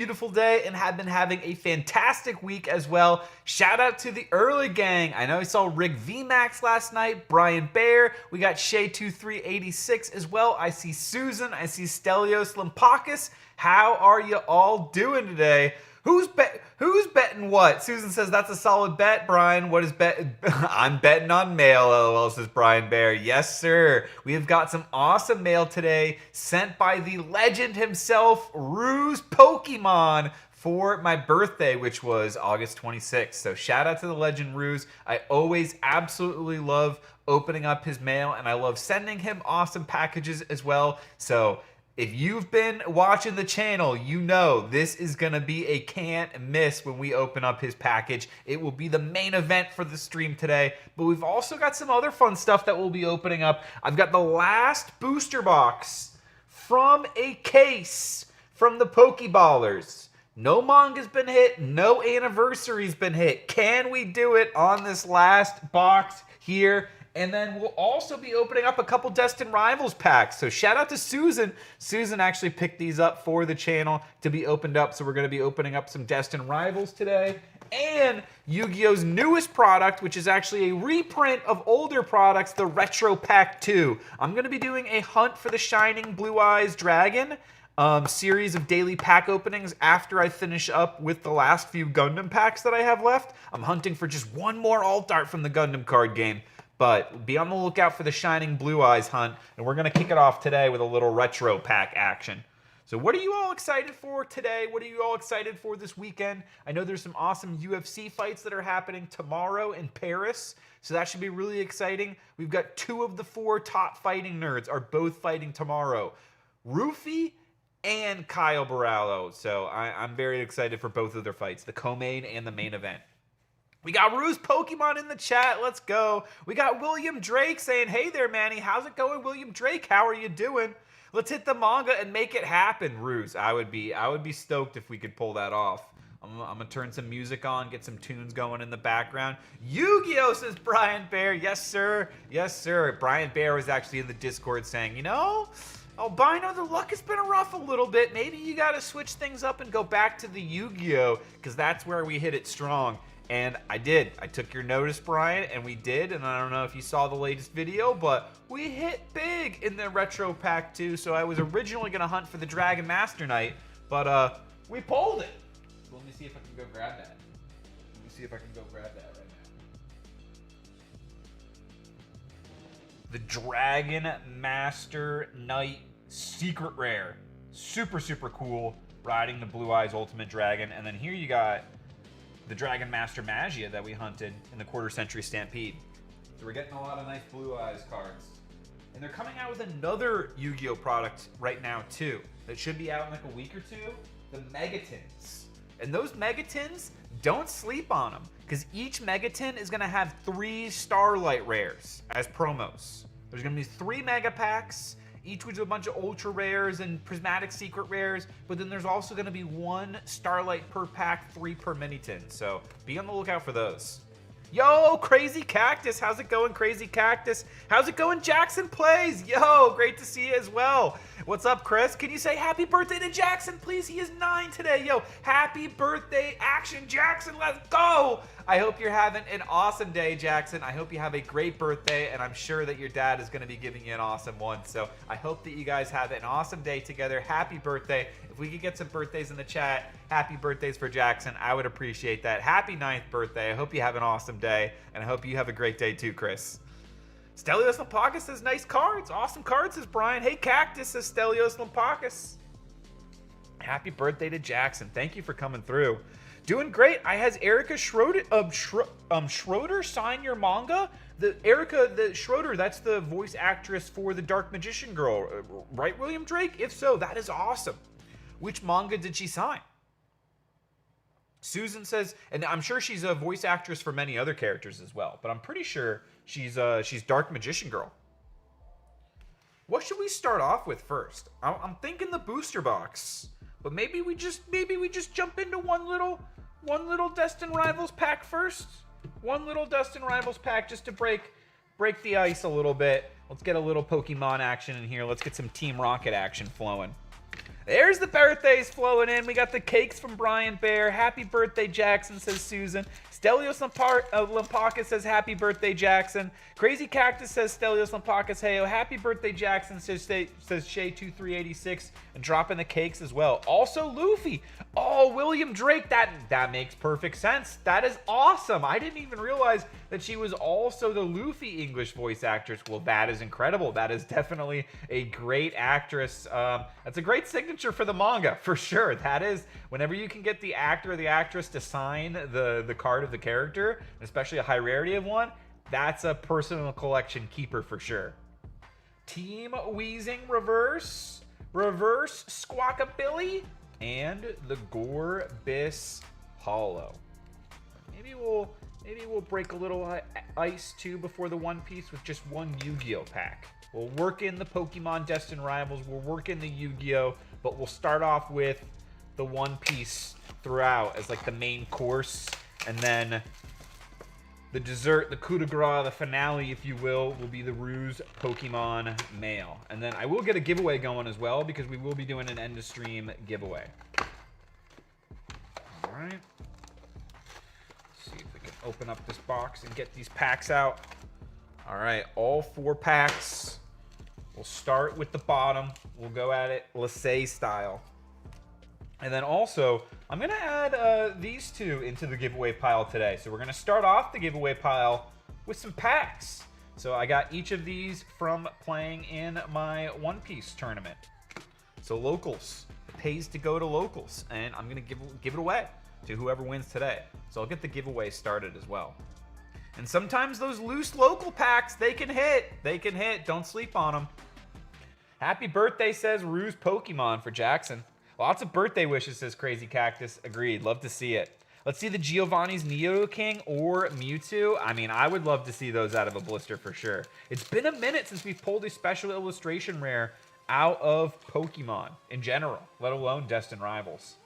Beautiful day and have been having a fantastic week as well. Shout out to the early gang. I know I saw Rick VMAX last night, Brian Bear, we got Shay2386 as well. I see Susan, I see Stelios Limpakis. How are you all doing today? Who's betting what? Susan says that's a solid bet. Brian, what is bet? I'm betting on mail, lol, says Brian Bear. Yes, sir. We have got some awesome mail today sent by the legend himself, Roospokemon, for my birthday, which was August 26th. So shout out to the legend Roos. I always absolutely love opening up his mail, and I love sending him awesome packages as well. So if you've been watching the channel, you know this is going to be a can't miss when we open up his package. It will be the main event for the stream today, but we've also got some other fun stuff that we'll be opening up. I've got the last booster box from a case from the Pokeballers. No manga's been hit, no anniversary's been hit. Can we do it on this last box here? And then we'll also be opening up a couple Destined Rivals packs. So shout out to Susan. Susan actually picked these up for the channel to be opened up. So we're going to be opening up some Destined Rivals today. And Yu-Gi-Oh's newest product, which is actually a reprint of older products, the Retro Pack 2. I'm going to be doing a Hunt for the Shining Blue Eyes Dragon series of daily pack openings after I finish up with the last few Gundam packs that I have left. I'm hunting for just one more alt art from the Gundam card game. But be on the lookout for the Shining Blue Eyes hunt, and we're going to kick it off today with a little retro pack action. So what are you all excited for today? What are you all excited for this weekend? I know there's some awesome UFC fights that are happening tomorrow in Paris, so that should be really exciting. We've got 2 of the 4 top fighting nerds are both fighting tomorrow. Rufy and Kyle Barallo. So I'm very excited for both of their fights, the co-main and the main event. We got Roospokemon in the chat. Let's go. We got William Drake saying, hey there, Manny. How's it going, William Drake? How are you doing? Let's hit the manga and make it happen, Roos. I would be stoked if we could pull that off. I'm going to turn some music on, get some tunes going in the background. Yu-Gi-Oh! Says Brian Bear. Yes, sir. Yes, sir. Brian Bear was actually in the Discord saying, you know, Albino, the luck has been rough a little bit. Maybe you got to switch things up and go back to the Yu-Gi-Oh! Because that's where we hit it strong. And I did. I took your notice, Brian, and we did. And I don't know if you saw the latest video, but we hit big in the Retro Pack 2. So I was originally going to hunt for the Dragon Master Knight, but we pulled it. Let me see if I can go grab that. Let me see if I can go grab that right now. The Dragon Master Knight Secret Rare. Super, super cool. Riding the Blue Eyes Ultimate Dragon. And then here you got the Dragon Master Magia that we hunted in the Quarter Century Stampede. So we're getting a lot of nice Blue Eyes cards. And they're coming out with another Yu-Gi-Oh! Product right now too. That should be out in like a week or two. The Megatins. And those Megatins, don't sleep on them. Because each Megatin is going to have 3 Starlight Rares as promos. There's going to be 3 Mega Packs. Each with a bunch of ultra rares and prismatic secret rares, but then there's also going to be 1 Starlight per pack, 3 per mini tin. So be on the lookout for those. Yo, Crazy Cactus, how's it going, Crazy Cactus? How's it going, Jackson Plays? Yo, great to see you as well. What's up, Chris? Can you say happy birthday to Jackson, please? He is 9 today. Yo, happy birthday, Action Jackson, let's go. I hope you're having an awesome day, Jackson. I hope you have a great birthday, and I'm sure that your dad is going to be giving you an awesome one. So I hope that you guys have an awesome day together. Happy birthday. If we could get some birthdays in the chat, happy birthdays for Jackson. I would appreciate that. Happy 9th birthday. I hope you have an awesome day, and I hope you have a great day too, Chris. Stelios Limpakis says, nice cards. Awesome cards, says Brian. Hey, Cactus, says Stelios Limpakis. Happy birthday to Jackson. Thank you for coming through. Doing great. I has Erica Schroeder, Schroeder sign your manga. The Schroeder, that's the voice actress for the Dark Magician Girl, right, William Drake? If so, that is awesome. Which manga did she sign? Susan says, and I'm sure she's a voice actress for many other characters as well, but I'm pretty sure she's Dark Magician Girl. What should we start off with first? I'm thinking the booster box, but maybe we just jump into one little Destined Rivals pack first. One little Destined Rivals pack just to break the ice a little bit. Let's get a little Pokemon action in here. Let's get some Team Rocket action flowing. There's the birthdays flowing in. We got the cakes from Brian Bear. Happy birthday, Jackson, says Susan. Stelios Lampakis says happy birthday, Jackson. Crazy Cactus says Stelios Lampakis, heyo. Happy birthday, Jackson, says Shay2386. And dropping the cakes as well. Also, Luffy. Oh, William Drake. That makes perfect sense. That is awesome. I didn't even realize that she was also the Luffy English voice actress. Well, that is incredible. That is definitely a great actress. That's a great signature for the manga, for sure. That is, whenever you can get the actor or the actress to sign the card of the character, especially a high rarity of one, that's a personal collection keeper for sure. Team Wheezing Reverse Squawkabilly, and the Gorbis Hollow. Maybe we'll break a little ice too before the One Piece with just one Yu-Gi-Oh pack. We'll work in the Pokemon Destined Rivals, we'll work in the Yu-Gi-Oh, but we'll start off with the One Piece throughout as like the main course, and then the dessert, the coup de grace, the finale, if you will be the Ruse Pokemon Mail. And then I will get a giveaway going as well, because we will be doing an end of stream giveaway. All right. Let's see if we can open up this box and get these packs out. All right, all 4 packs. We'll start with the bottom. We'll go at it Lassie style. And then also, I'm going to add these 2 into the giveaway pile today. So we're going to start off the giveaway pile with some packs. So I got each of these from playing in my One Piece tournament. So locals. It pays to go to locals. And I'm going to give it away to whoever wins today. So I'll get the giveaway started as well. And sometimes those loose local packs, they can hit. They can hit. Don't sleep on them. Happy birthday, says Ruse Pokemon for Jackson. Lots of birthday wishes, says Crazy Cactus. Agreed. Love to see it. Let's see the Giovanni's Nidoking or Mewtwo. I mean, I would love to see those out of a blister for sure. It's been a minute since we've pulled a special illustration rare out of Pokemon in general, let alone Destined Rivals.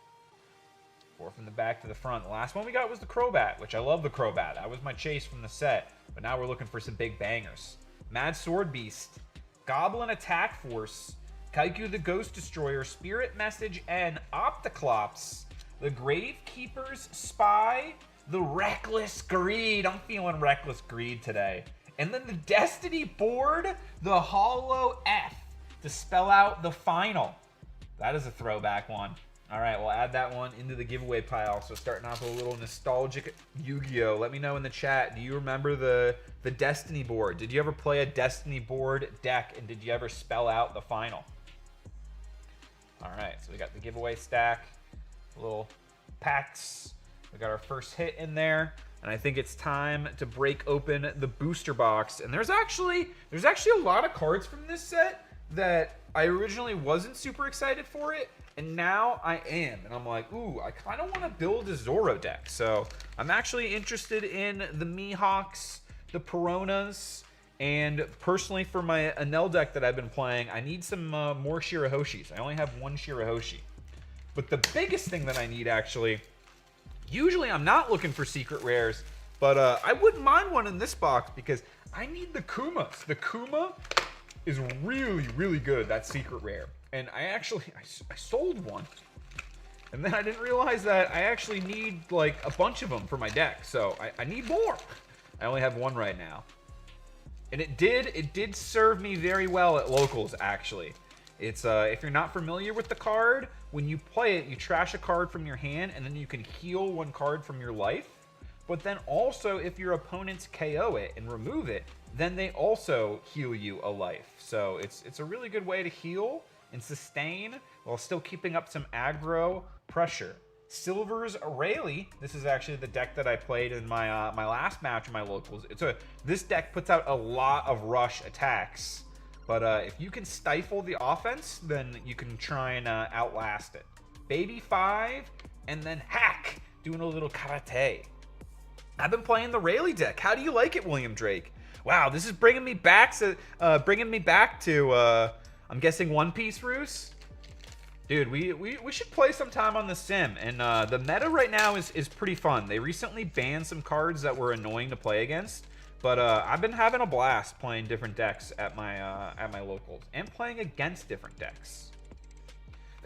4 from the back to the front. The last one we got was the Crobat, which I love the Crobat. That was my chase from the set. But now we're looking for some big bangers. Mad Sword Beast, Goblin Attack Force, Kaiku the Ghost Destroyer, Spirit Message, and Opticlops. The Gravekeeper's Spy, the Reckless Greed. I'm feeling Reckless Greed today. And then the Destiny board, the Hollow F, to spell out the final. That is a throwback one. All right, we'll add that one into the giveaway pile. So starting off with a little nostalgic Yu-Gi-Oh. Let me know in the chat, do you remember the Destiny board? Did you ever play a Destiny board deck, and did you ever spell out the final? All right, so we got the giveaway stack, little packs. We got our first hit in there, and I think it's time to break open the booster box. And there's actually a lot of cards from this set that I originally wasn't super excited for it, and now I am. And I'm like, ooh, I kind of want to build a Zoro deck. So I'm actually interested in the Mihawks, the Peronas, and personally for my Enel deck that I've been playing, I need some more Shirahoshis. I only have 1 Shirahoshi. But the biggest thing that I need, actually, usually I'm not looking for secret rares, but I wouldn't mind one in this box because I need the Kumas. The Kuma is really, really good, that secret rare. And I sold one. And then I didn't realize that I actually need like a bunch of them for my deck. So I need more. I only have 1 right now. And it did serve me very well at locals, actually. It's if you're not familiar with the card, when you play it, you trash a card from your hand, and then you can heal 1 card from your life. But then also, if your opponents KO it and remove it, then they also heal you a life. So it's a really good way to heal and sustain while still keeping up some aggro pressure. Silver's Rayleigh. This is actually the deck that I played in my my last match in my locals. This deck puts out a lot of rush attacks, but if you can stifle the offense, then you can try and outlast it. Baby 5, and then Hack, doing a little karate. I've been playing the Rayleigh deck. How do you like it, William Drake? Wow, this is bringing me back to I'm guessing One Piece, Roos. Dude, we should play sometime on the sim, and the meta right now is pretty fun. They recently banned some cards that were annoying to play against, but I've been having a blast playing different decks at my locals and playing against different decks.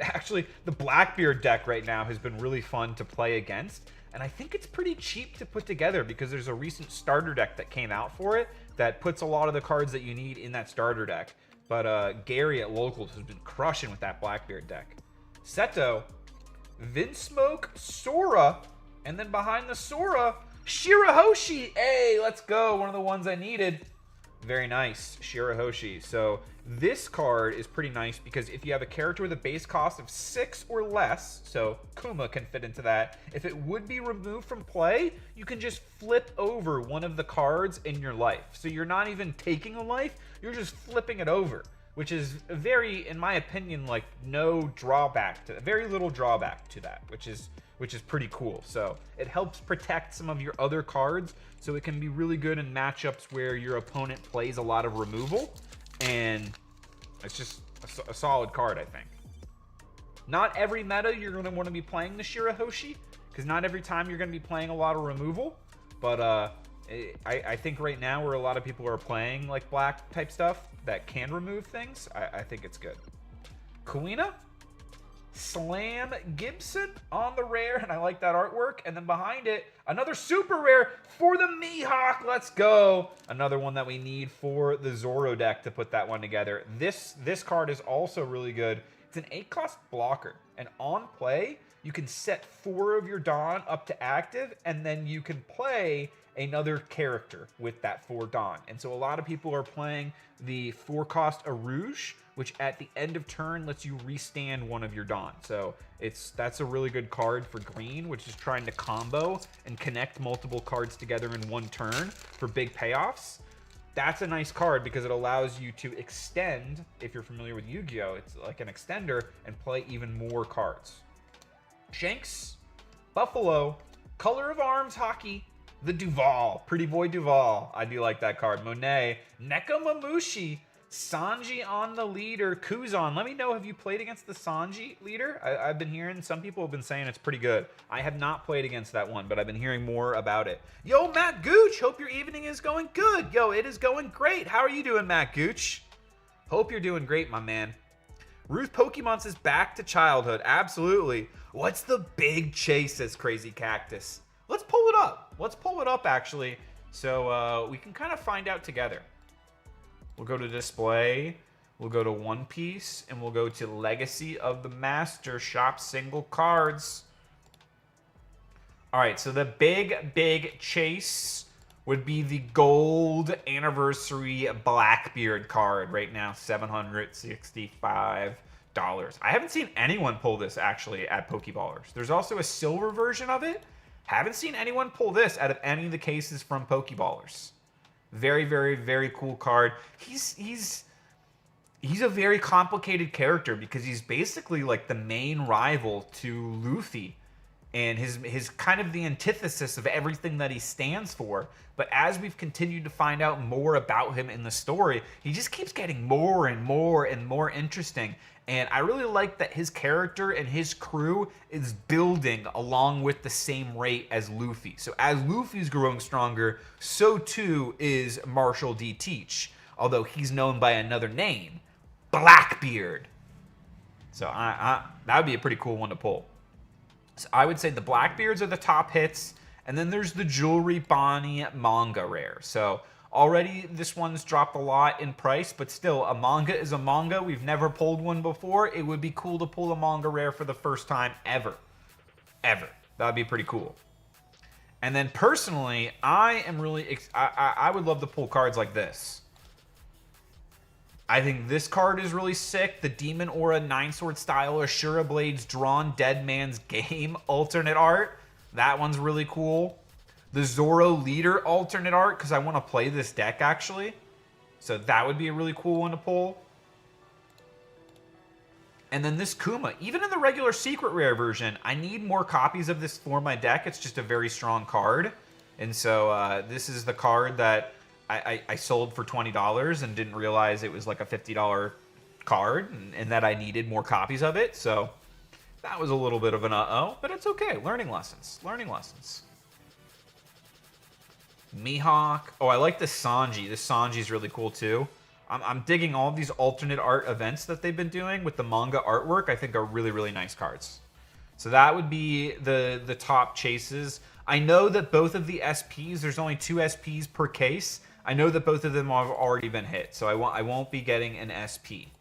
Actually, the Blackbeard deck right now has been really fun to play against, and I think it's pretty cheap to put together because there's a recent starter deck that came out for it that puts a lot of the cards that you need in that starter deck. But Gary at Locals has been crushing with that Blackbeard deck. Seto, Vinsmoke, Sora, and then behind the Sora, Shirahoshi. Hey, let's go. One of the ones I needed. Very nice, Shirahoshi. So this card is pretty nice because if you have a character with a base cost of 6 or less, so Kuma can fit into that, if it would be removed from play, you can just flip over one of the cards in your life. So you're not even taking a life, you're just flipping it over, which is very, in my opinion, like no drawback to, very little drawback to that, which is pretty cool. So it helps protect some of your other cards, so it can be really good in matchups where your opponent plays a lot of removal, and it's just a solid card, I think. Not every meta you're going to want to be playing the Shirahoshi, because not every time you're going to be playing a lot of removal, but I think right now where a lot of people are playing like black type stuff that can remove things, I think it's good. Kuina, Slam Gibson on the rare, and I like that artwork. And then behind it, another super rare for the Mihawk. Let's go. Another one that we need for the Zoro deck to put that one together. This card is also really good. It's an 8-cost blocker, and on play, you can set 4 of your Dawn up to active, and then you can play another character with that 4 Dawn. And so a lot of people are playing the 4-cost Arouge, which at the end of turn lets you restand one of your Dawn. So that's a really good card for green, which is trying to combo and connect multiple cards together in one turn for big payoffs. That's a nice card because it allows you to extend, if you're familiar with Yu-Gi-Oh!, it's like an extender, and play even more cards. Shanks, Buffalo, Color of Arms Hockey, the Duval, Pretty Boy Duval. I do like that card. Monet, Nekamamushi, Sanji on the leader, Kuzan. Let me know, have you played against the Sanji leader? I've been hearing, some people have been saying it's pretty good. I have not played against that one, but I've been hearing more about it. Yo, Matt Gooch, hope your evening is going good. Yo, it is going great. How are you doing, Matt Gooch? Hope you're doing great, my man. Roospokemon says back to childhood. Absolutely. What's the big chase, says Crazy Cactus. Let's pull it up. Let's pull it up, actually, so we can kind of find out together. We'll go to display, we'll go to One Piece, and we'll go to Legacy of the Master Shop single cards. All right, so the big chase would be the gold anniversary Blackbeard card right now, $765. I haven't seen anyone pull this actually at Pokeballers. There's also a silver version of it. Haven't seen anyone pull this out of any of the cases from Pokeballers. Very, very, very cool card. He's a very complicated character because he's basically like the main rival to Luffy, and his kind of the antithesis of everything that he stands for. But as we've continued to find out more about him in the story, he just keeps getting more and more and more interesting. And I really like that his character and his crew is building along with the same rate as Luffy. So as Luffy's growing stronger, so too is Marshall D. Teach, although he's known by another name, Blackbeard. So that would be a pretty cool one to pull. So I would say the Blackbeards are the top hits, and then there's the Jewelry Bonnie manga rare. So already this one's dropped a lot in price, but still, a manga is a manga. We've never pulled one before. It would be cool to pull a manga rare for the first time ever. Ever. That would be pretty cool. And then personally, I would love to pull cards like this. I think this card is really sick. The Demon Aura 9-Sword style Ashura Blades Drawn Dead Man's Game alternate art. That one's really cool. The Zoro Leader alternate art, because I want to play this deck, actually. So that would be a really cool one to pull. And then this Kuma. Even in the regular Secret Rare version, I need more copies of this for my deck. It's just a very strong card. And so this is the card that I sold for $20 and didn't realize it was like a $50 card, and that I needed more copies of it. So that was a little bit of an uh-oh, but it's okay. Learning lessons. Learning lessons. Mihawk. Oh, I like this Sanji. This Sanji's really cool too. I'm digging all of these alternate art events that they've been doing with the manga artwork. I think are really, really nice cards. So that would be the top chases. I know that both of the SPs, there's only 2 SPs per case. I know that both of them have already been hit, so I won't be getting an SP.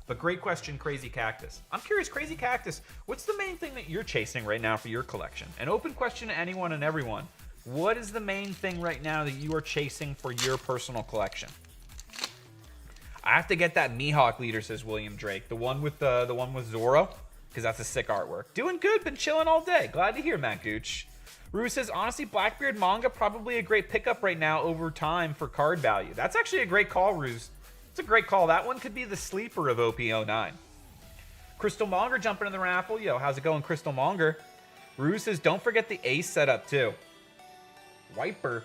But great question, Crazy Cactus. I'm curious, Crazy Cactus, what's the main thing that you're chasing right now for your collection? An open question to anyone and everyone. What is the main thing right now that you are chasing for your personal collection? I have to get that Mihawk leader, says William Drake. The one with Zoro, because that's a sick artwork. Doing good, been chilling all day. Glad to hear, Matt Gooch. Rue says, honestly, Blackbeard manga, probably a great pickup right now over time for card value. That's actually a great call, Ruse. It's a great call. That one could be the sleeper of OP09. Crystal Monger jumping in the raffle. Yo, how's it going, Crystal Monger? Rue says, don't forget the Ace setup, too. Wiper.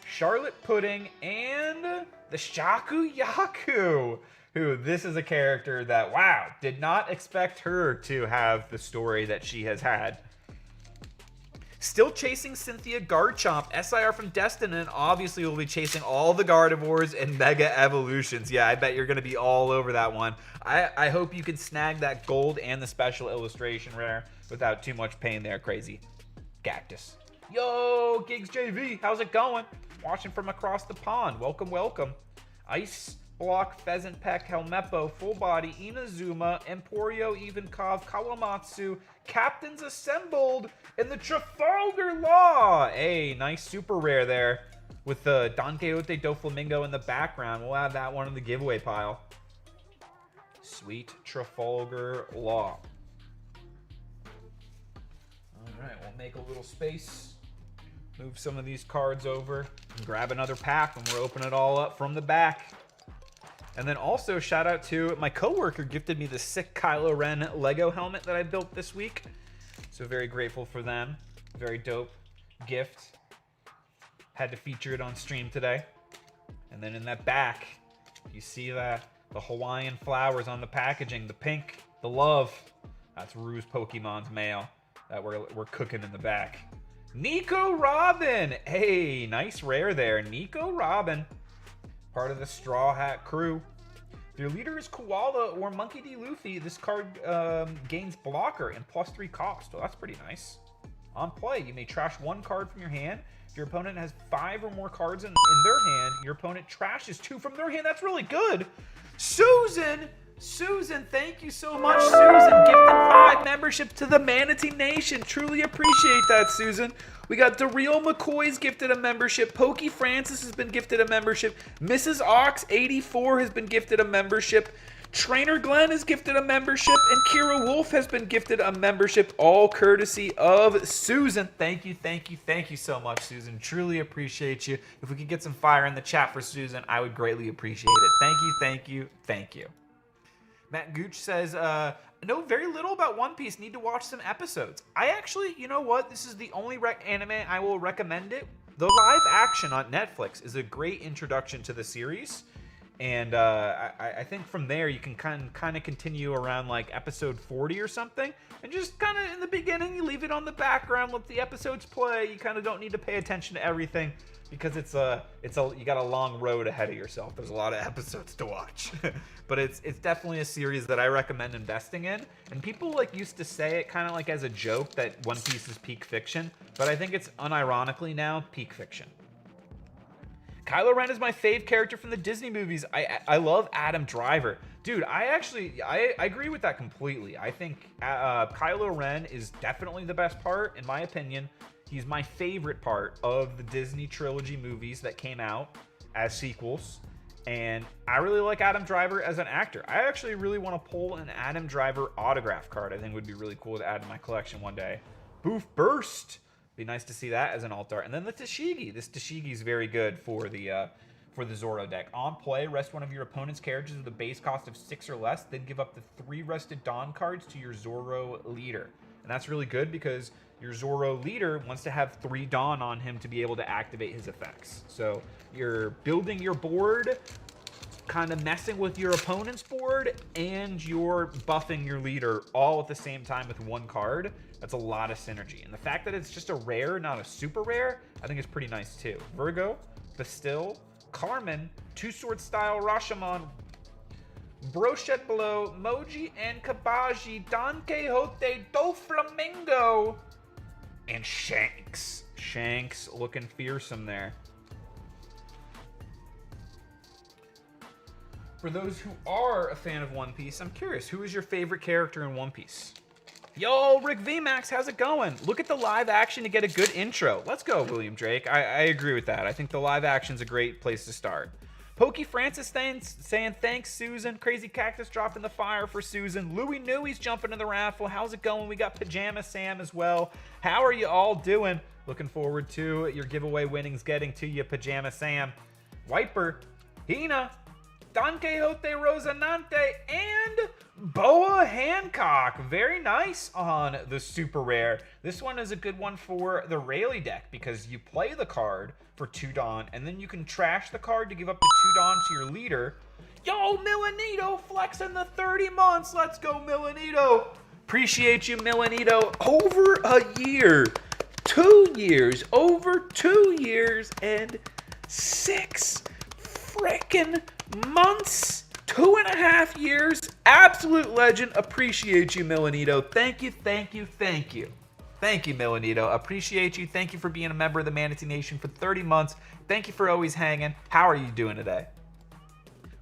Charlotte Pudding, and the Shaku Yaku. Who, this is a character that, wow, did not expect her to have the story that she has had. Still chasing Cynthia Garchomp, SIR from Destin, and obviously we'll be chasing all the Gardevoirs and Mega Evolutions. Yeah, I bet you're going to be all over that one. I hope you can snag that gold and the special illustration rare without too much pain there, Crazy Cactus. Yo, Gigs JV, how's it going? Watching from across the pond. Welcome, welcome. Ice Block, Pheasant Peck, Helmeppo, Full Body, Inazuma, Emporio, Ivankov, Kawamatsu, Captains Assembled, and the Trafalgar Law. Hey, nice super rare there with the Don Quixote Doflamingo in the background. We'll add that one in the giveaway pile. Sweet Trafalgar Law. All right, we'll make a little space. Move some of these cards over and grab another pack when we're opening it all up from the back. And then also shout out to my coworker gifted me the sick Kylo Ren Lego helmet that I built this week. So very grateful for them. Very dope gift. Had to feature it on stream today. And then in that back, you see that the Hawaiian flowers on the packaging, the pink, the love. That's Roospokemons mail that we're cooking in the back. Nico Robin. Hey, nice rare there. Nico Robin. Part of the Straw Hat crew. If your leader is Koala or Monkey D. Luffy, this card gains blocker and +3 cost. Well, that's pretty nice. On play, you may trash 1 card from your hand. If your opponent has 5 or more cards in their hand, your opponent trashes 2 from their hand. That's really good. Susan, thank you so much, Susan. Gifted 5 membership to the Manatee Nation. Truly appreciate that, Susan. We got Daryl McCoy's gifted a membership. Pokey Francis has been gifted a membership. Mrs. Ox 84 has been gifted a membership. Trainer Glenn is gifted a membership. And Kira Wolf has been gifted a membership, all courtesy of Susan. Thank you so much, Susan. Truly appreciate you. If we could get some fire in the chat for Susan, I would greatly appreciate it. Thank you. Matt Gooch says, know very little about One Piece. Need to watch some episodes. I actually, you know what? This is the only anime I will recommend it. The live action on Netflix is a great introduction to the series. And I think from there you can kind of continue around like episode 40 or something. And just kind of in the beginning, you leave it on the background, let the episodes play. You kind of don't need to pay attention to everything because you got a long road ahead of yourself. There's a lot of episodes to watch. But it's definitely a series that I recommend investing in. And people like used to say it kind of like as a joke that One Piece is peak fiction, but I think it's unironically now peak fiction. Kylo Ren is my fave character from the Disney movies. I love Adam Driver. Dude, I agree with that completely. I think Kylo Ren is definitely the best part, in my opinion. He's my favorite part of the Disney trilogy movies that came out as sequels. And I really like Adam Driver as an actor. I actually really want to pull an Adam Driver autograph card. I think would be really cool to add to my collection one day. Boof Burst. Be nice to see that as an alt art. And then the Tashigi. This Tashigi is very good for the Zoro deck. On play, rest one of your opponent's characters with a base cost of 6 or less, then give up the 3 rested Dawn cards to your Zoro leader. And that's really good because your Zoro leader wants to have 3 Dawn on him to be able to activate his effects. So you're building your board, kind of messing with your opponent's board, and you're buffing your leader all at the same time with 1 card. That's a lot of synergy. And the fact that it's just a rare, not a super rare, I think is pretty nice too. Virgo, Bastille, Carmen, Two Sword Style Rashomon, Brochette Below, Moji and Kabaji, Don Quixote, Doflamingo, and Shanks. Shanks looking fearsome there. For those who are a fan of One Piece, I'm curious, who is your favorite character in One Piece? Yo, Rick VMAX, how's it going? Look at the live action to get a good intro. Let's go, William Drake. I agree with that. I think the live action's a great place to start. Pokey Francis saying thanks, Susan. Crazy Cactus dropping the fire for Susan. Louie Newey's jumping in the raffle. How's it going? We got Pajama Sam as well. How are you all doing? Looking forward to your giveaway winnings getting to you, Pajama Sam. Wiper, Hina, Don Quixote Rosanante, and Boa Hancock. Very nice on the super rare. This one is a good one for the Rayleigh deck because you play the card for 2 Dawn, and then you can trash the card to give up the 2 Dawn to your leader. Yo, Milanito flexing the 30 months. Let's go, Milanito. Appreciate you, Milanito. Over a year, 2 years, over 2 years, and 6 frickin' months, 2.5 years. Absolute legend. Appreciate you, Milanito. Thank you, thank you, thank you. Thank you, Milanito. Appreciate you. Thank you for being a member of the Manatee Nation for 30 months. Thank you for always hanging. How are you doing today?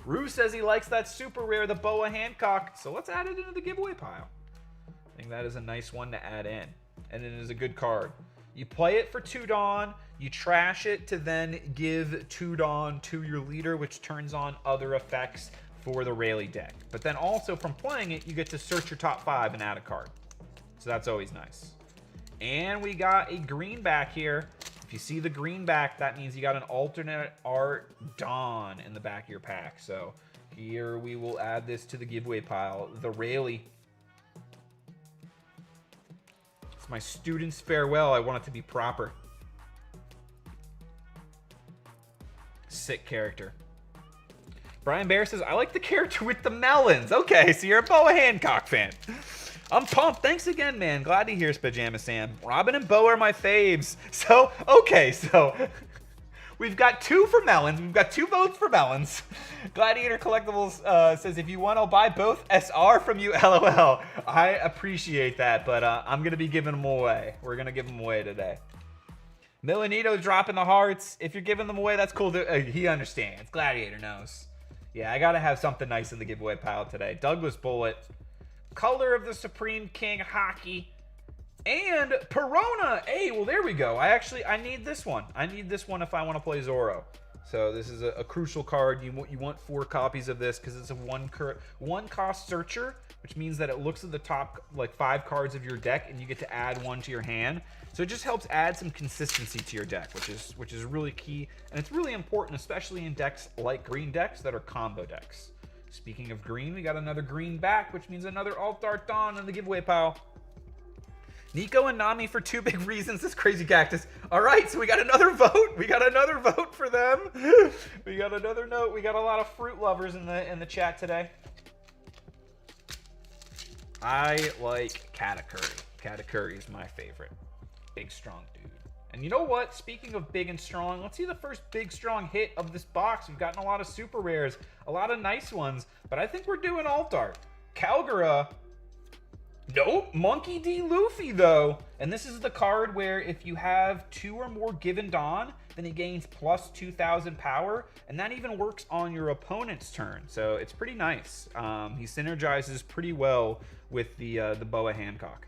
Rue says he likes that super rare, the Boa Hancock. So let's add it into the giveaway pile. I think that is a nice one to add in. And it is a good card. You play it for 2 Dawn. You trash it to then give 2 Dawn to your leader, which turns on other effects for the Rayleigh deck. But then also from playing it, you get to search your top 5 and add a card. So that's always nice. And we got a greenback here. If you see the greenback, that means you got an alternate art Dawn in the back of your pack. So here we will add this to the giveaway pile. The Rayleigh. It's my student's farewell. I want it to be proper. Sick character. Brian Bear says, I like the character with the melons. Okay, so you're a Boa Hancock fan. I'm pumped. Thanks again, man. Glad to hear Pajama Sam. Robin and Bo are my faves. So, okay, so we've got 2 for melons. We've got 2 votes for melons. Gladiator Collectibles says, if you want, I'll buy both SR from you, LOL. I appreciate that, but I'm going to be giving them away. We're going to give them away today. Milanito dropping the hearts. If you're giving them away, that's cool. He understands. Gladiator knows. Yeah, I got to have something nice in the giveaway pile today. Douglas Bullet. Color of the Supreme King Hockey. And Perona. Hey, well, there we go. I need this one. I need this one if I want to play Zoro. So this is a crucial card. You want 4 copies of this because it's a one cost searcher, which means that it looks at the top like 5 cards of your deck and you get to add 1 to your hand. So it just helps add some consistency to your deck, which is really key, and it's really important, especially in decks like green decks that are combo decks. Speaking of green, we got another green back, which means another Alt Art Dawn in the giveaway pile. Nico and Nami for 2 big reasons. This crazy cactus. All right, so we got another vote. We got another vote for them. We got another note. We got a lot of fruit lovers in the chat today. I like Katakuri. Katakuri is my favorite. Big, strong dude. And you know what? Speaking of big and strong, let's see the first big, strong hit of this box. We've gotten a lot of super rares, a lot of nice ones, but I think we're doing alt art. Calgara. Nope, Monkey D. Luffy, though. And this is the card where if you have 2 or more given Dawn, then he gains plus 2,000 power, and that even works on your opponent's turn. So it's pretty nice. He synergizes pretty well with the Boa Hancock.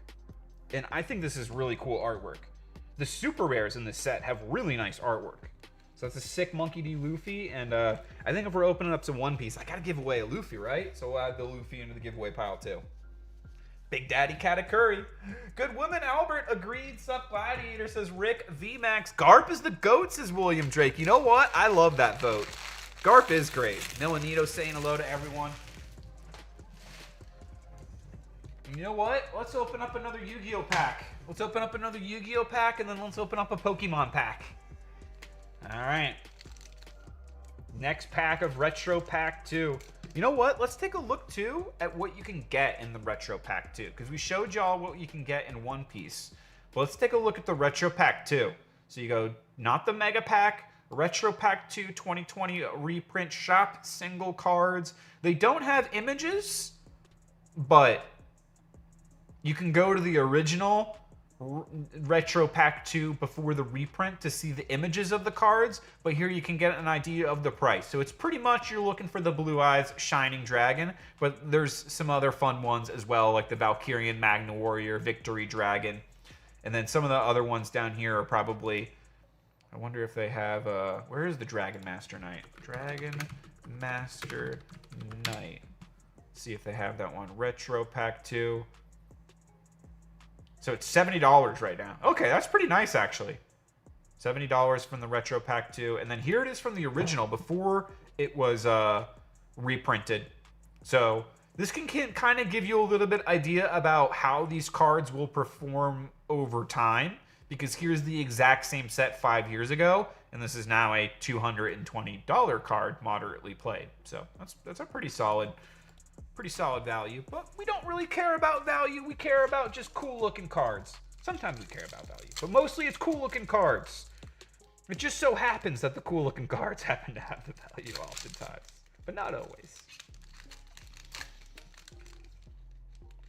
And I think this is really cool artwork. The super rares in this set have really nice artwork. So that's a sick Monkey D. Luffy, and I think if we're opening up some One Piece, I gotta give away a Luffy, right? So we'll add the Luffy into the giveaway pile too. Big Daddy Katakuri. Good woman Albert agreed. Sup Gladiator says Rick VMAX. Garp is the GOAT, says William Drake. You know what? I love that vote. Garp is great. Milanito saying hello to everyone. You know what? Let's open up another Yu-Gi-Oh pack. Let's open up another Yu-Gi-Oh pack, and then let's open up a Pokemon pack. All right. Next pack of Retro Pack 2. You know what? Let's take a look, too, at what you can get in the Retro Pack 2, because we showed y'all what you can get in One Piece. But let's take a look at the Retro Pack 2. So you go, not the Mega Pack, Retro Pack 2 2020 reprint shop single cards. They don't have images, but you can go to the original Retro Pack 2 before the reprint to see the images of the cards, but here you can get an idea of the price. So it's pretty much you're looking for the Blue Eyes Shining Dragon, but there's some other fun ones as well, like the Valkyrian Magna Warrior, Victory Dragon, and then some of the other ones down here are probably, I wonder if they have, where is the Dragon Master Knight? Dragon Master Knight. Let's see if they have that one. Retro Pack 2. So it's $70 right now. Okay, that's pretty nice, actually. $70 from the Retro Pack 2. And then here it is from the original before it was reprinted. So this can kind of give you a little bit idea about how these cards will perform over time. Because here's the exact same set 5 years ago. And this is now a $220 card, moderately played. So that's a pretty solid value, but we don't really care about value. We care about just cool looking cards. Sometimes we care about value, but mostly it's cool looking cards. It just so happens that the cool looking cards happen to have the value oftentimes, but not always.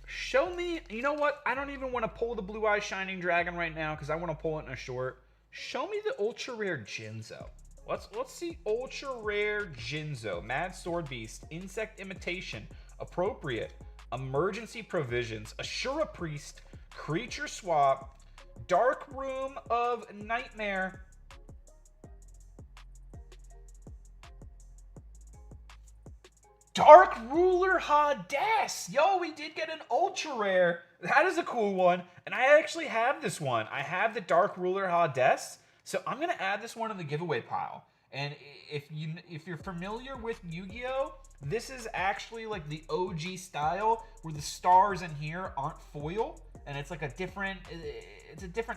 Show me, you know what? I don't even want to pull the Blue Eye Shining Dragon right now because I want to pull it in a short. Show me the ultra rare Jinzo. Let's see ultra rare Jinzo, Mad Sword Beast, Insect Imitation, Appropriate, Emergency Provisions, Ashura Priest, Creature Swap, Dark Room of Nightmare, Dark Ruler Hades. Yo, we did get an ultra rare. That is a cool one, and I actually have this one. I have the Dark Ruler Hades. So I'm going to add this one in the giveaway pile. And if you're familiar with Yu-Gi-Oh, this is actually like the OG style where the stars in here aren't foil, and it's like a different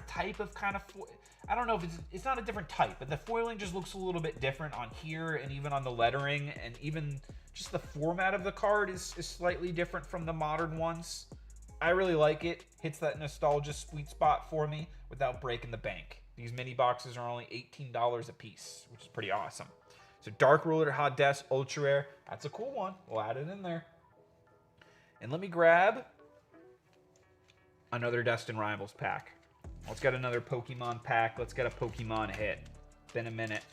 type of kind of foil. I don't know if it's not a different type, but the foiling just looks a little bit different on here and even on the lettering, and even just the format of the card is slightly different from the modern ones. I really like it. Hits that nostalgia sweet spot for me without breaking the bank. These mini boxes are only $18 a piece, which is pretty awesome. So Dark Ruler Hades Ultra Rare. That's a cool one. We'll add it in there. And let me grab another Destined Rivals pack. Let's get another Pokemon pack. Let's get a Pokemon hit. Been a minute.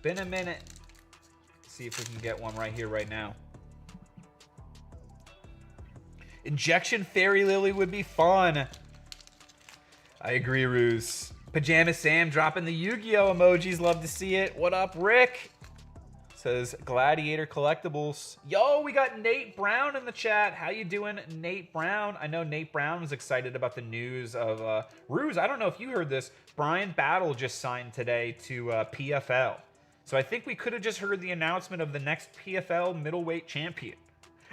Been a minute. See if we can get one right here, right now. Injection Fairy Lily would be fun. I agree, Ruse. Pajama Sam dropping the Yu-Gi-Oh emojis. Love to see it. What up, Rick? Says Gladiator Collectibles. Yo, we got Nate Brown in the chat. How you doing, Nate Brown? I know Nate Brown was excited about the news of Ruse. I don't know if you heard this. Brian Battle just signed today to PFL. So I think we could have just heard the announcement of the next PFL middleweight champion.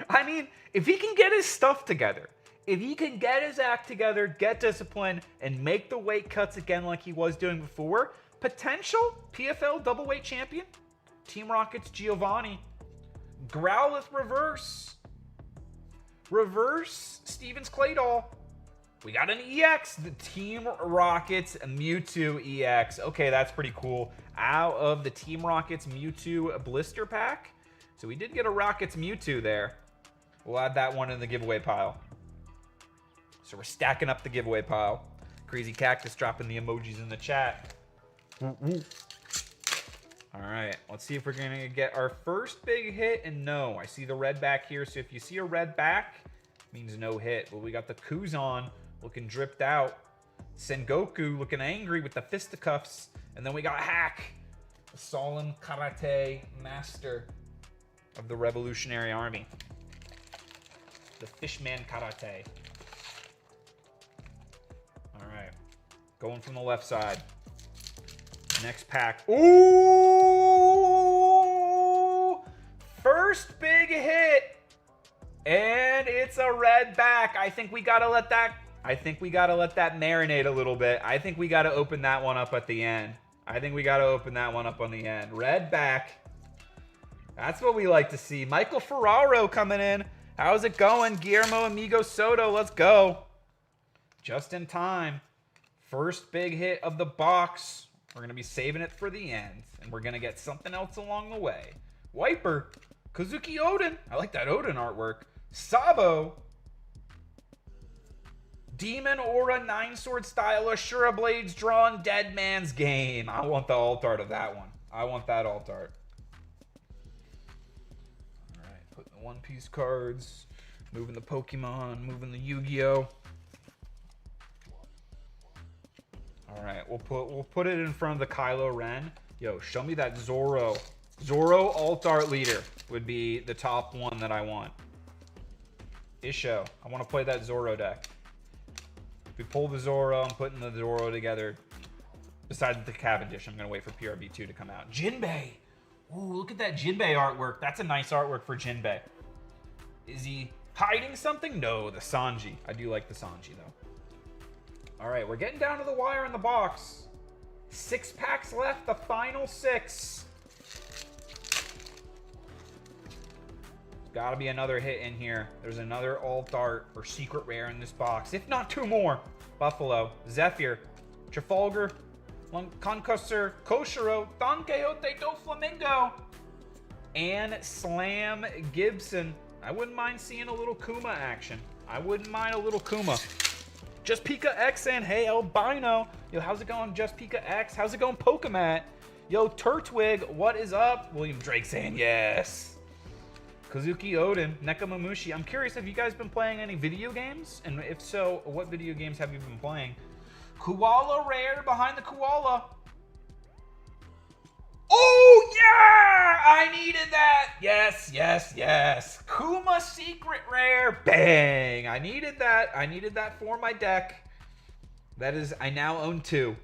I mean, if he can get his stuff together, if he can get his act together, get disciplined, and make the weight cuts again like he was doing before, potential PFL doubleweight champion, Team Rockets Giovanni, Growlithe Reverse Stevens Claydol. We got an EX, the Team Rockets Mewtwo EX. Okay, that's pretty cool. Out of the Team Rockets Mewtwo blister pack. So we did get a Rockets Mewtwo there. We'll add that one in the giveaway pile. So we're stacking up the giveaway pile. Crazy Cactus dropping the emojis in the chat. All right, let's see if we're gonna get our first big hit. And no, I see the red back here. So if you see a red back, it means no hit. But we got the Kuzan looking dripped out. Sengoku looking angry with the fisticuffs. And then we got Hack, the solemn karate master of the Revolutionary Army. The Fishman Karate. All right, going from the left side. Next pack. Ooh! First big hit. And it's a red back. I think we gotta let that marinate a little bit. I think we gotta open that one up at the end. Red back. That's what we like to see. Michael Ferraro coming in. How's it going? Guillermo Amigo Soto, let's go. Just in time. First big hit of the box. We're going to be saving it for the end. And we're going to get something else along the way. Wiper. Kazuki Odin. I like that Odin artwork. Sabo. Demon Aura 9-sword style Ashura Blades drawn Dead Man's Game. I want the alt art of that one. I want that alt art. Alright, putting the One Piece cards. Moving the Pokemon. Moving the Yu-Gi-Oh! Alright, we'll put it in front of the Kylo Ren. Yo, show me that Zoro. Zoro alt art leader would be the top one that I want. Isho. I want to play that Zoro deck. If we pull the Zoro, I'm putting the Zoro together. Besides the Cavendish, I'm going to wait for PRB2 to come out. Jinbei. Ooh, look at that Jinbei artwork. That's a nice artwork for Jinbei. Is he hiding something? No, the Sanji. I do like the Sanji, though. All right, we're getting down to the wire in the box. 6 packs left, the final 6. Gotta be another hit in here. There's another alt art or secret rare in this box. If not 2 more. Buffalo, Zephyr, Trafalgar, Concussor, Koshiro, Don Quixote do Flamingo, and Slam Gibson. I wouldn't mind seeing a little Kuma action. I wouldn't mind a little Kuma. Just Pika X and hey, Albino. Yo, how's it going, Just Pika X? How's it going, Pokemat? Yo, Turtwig, what is up? William Drake saying yes. Kazuki Odin, Nekamamushi. I'm curious, have you guys been playing any video games? And if so, what video games have you been playing? Koala rare behind the koala. Oh, yeah! I needed that. Yes, yes, yes. Kuma secret rare. Bang. I needed that. I needed that for my deck. That is, I now own 2.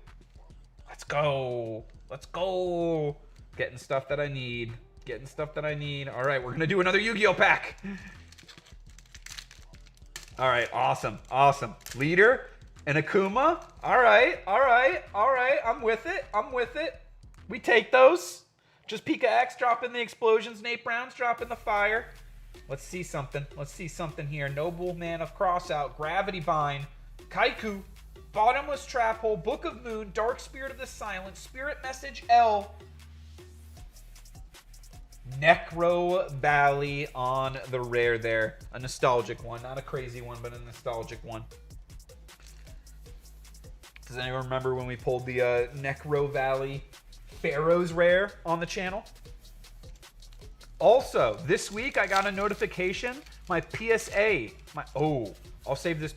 Let's go. Let's go. Getting stuff that I need. Getting stuff that I need. All right, we're going to do another Yu-Gi-Oh pack. All right, awesome. Awesome. Leader and Akuma. All right, all right, all right. I'm with it. I'm with it. We take those. Just Pika X dropping the explosions. Nate Brown's dropping the fire. Let's see something. Let's see something here. Noble Man of Crossout. Gravity Bind. Kaiku. Bottomless Trap Hole. Book of Moon. Dark Spirit of the Silent. Spirit Message L. Necro Valley on the rare there. A nostalgic one. Not a crazy one, but a nostalgic one. Does anyone remember when we pulled the Necro Valley Pharaoh's rare on the channel? Also, this week I got a notification. My PSA. I'll save this.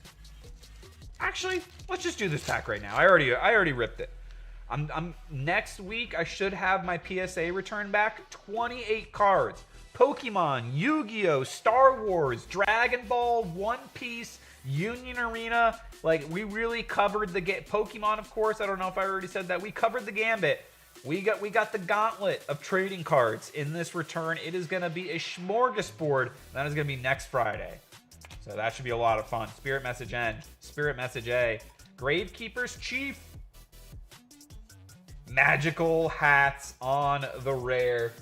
Actually, let's just do this pack right now. I already ripped it. Next week, I should have my PSA return back. 28 cards. Pokemon, Yu-Gi-Oh!, Star Wars, Dragon Ball, One Piece, Union Arena. Like, we really covered the Pokemon, of course. I don't know if I already said that. We covered the gambit. We got the gauntlet of trading cards in this return. It is going to be a smorgasbord. That is going to be next Friday. So that should be a lot of fun. Spirit Message N. Spirit Message A. Gravekeeper's Chief. Magical hats on the rare.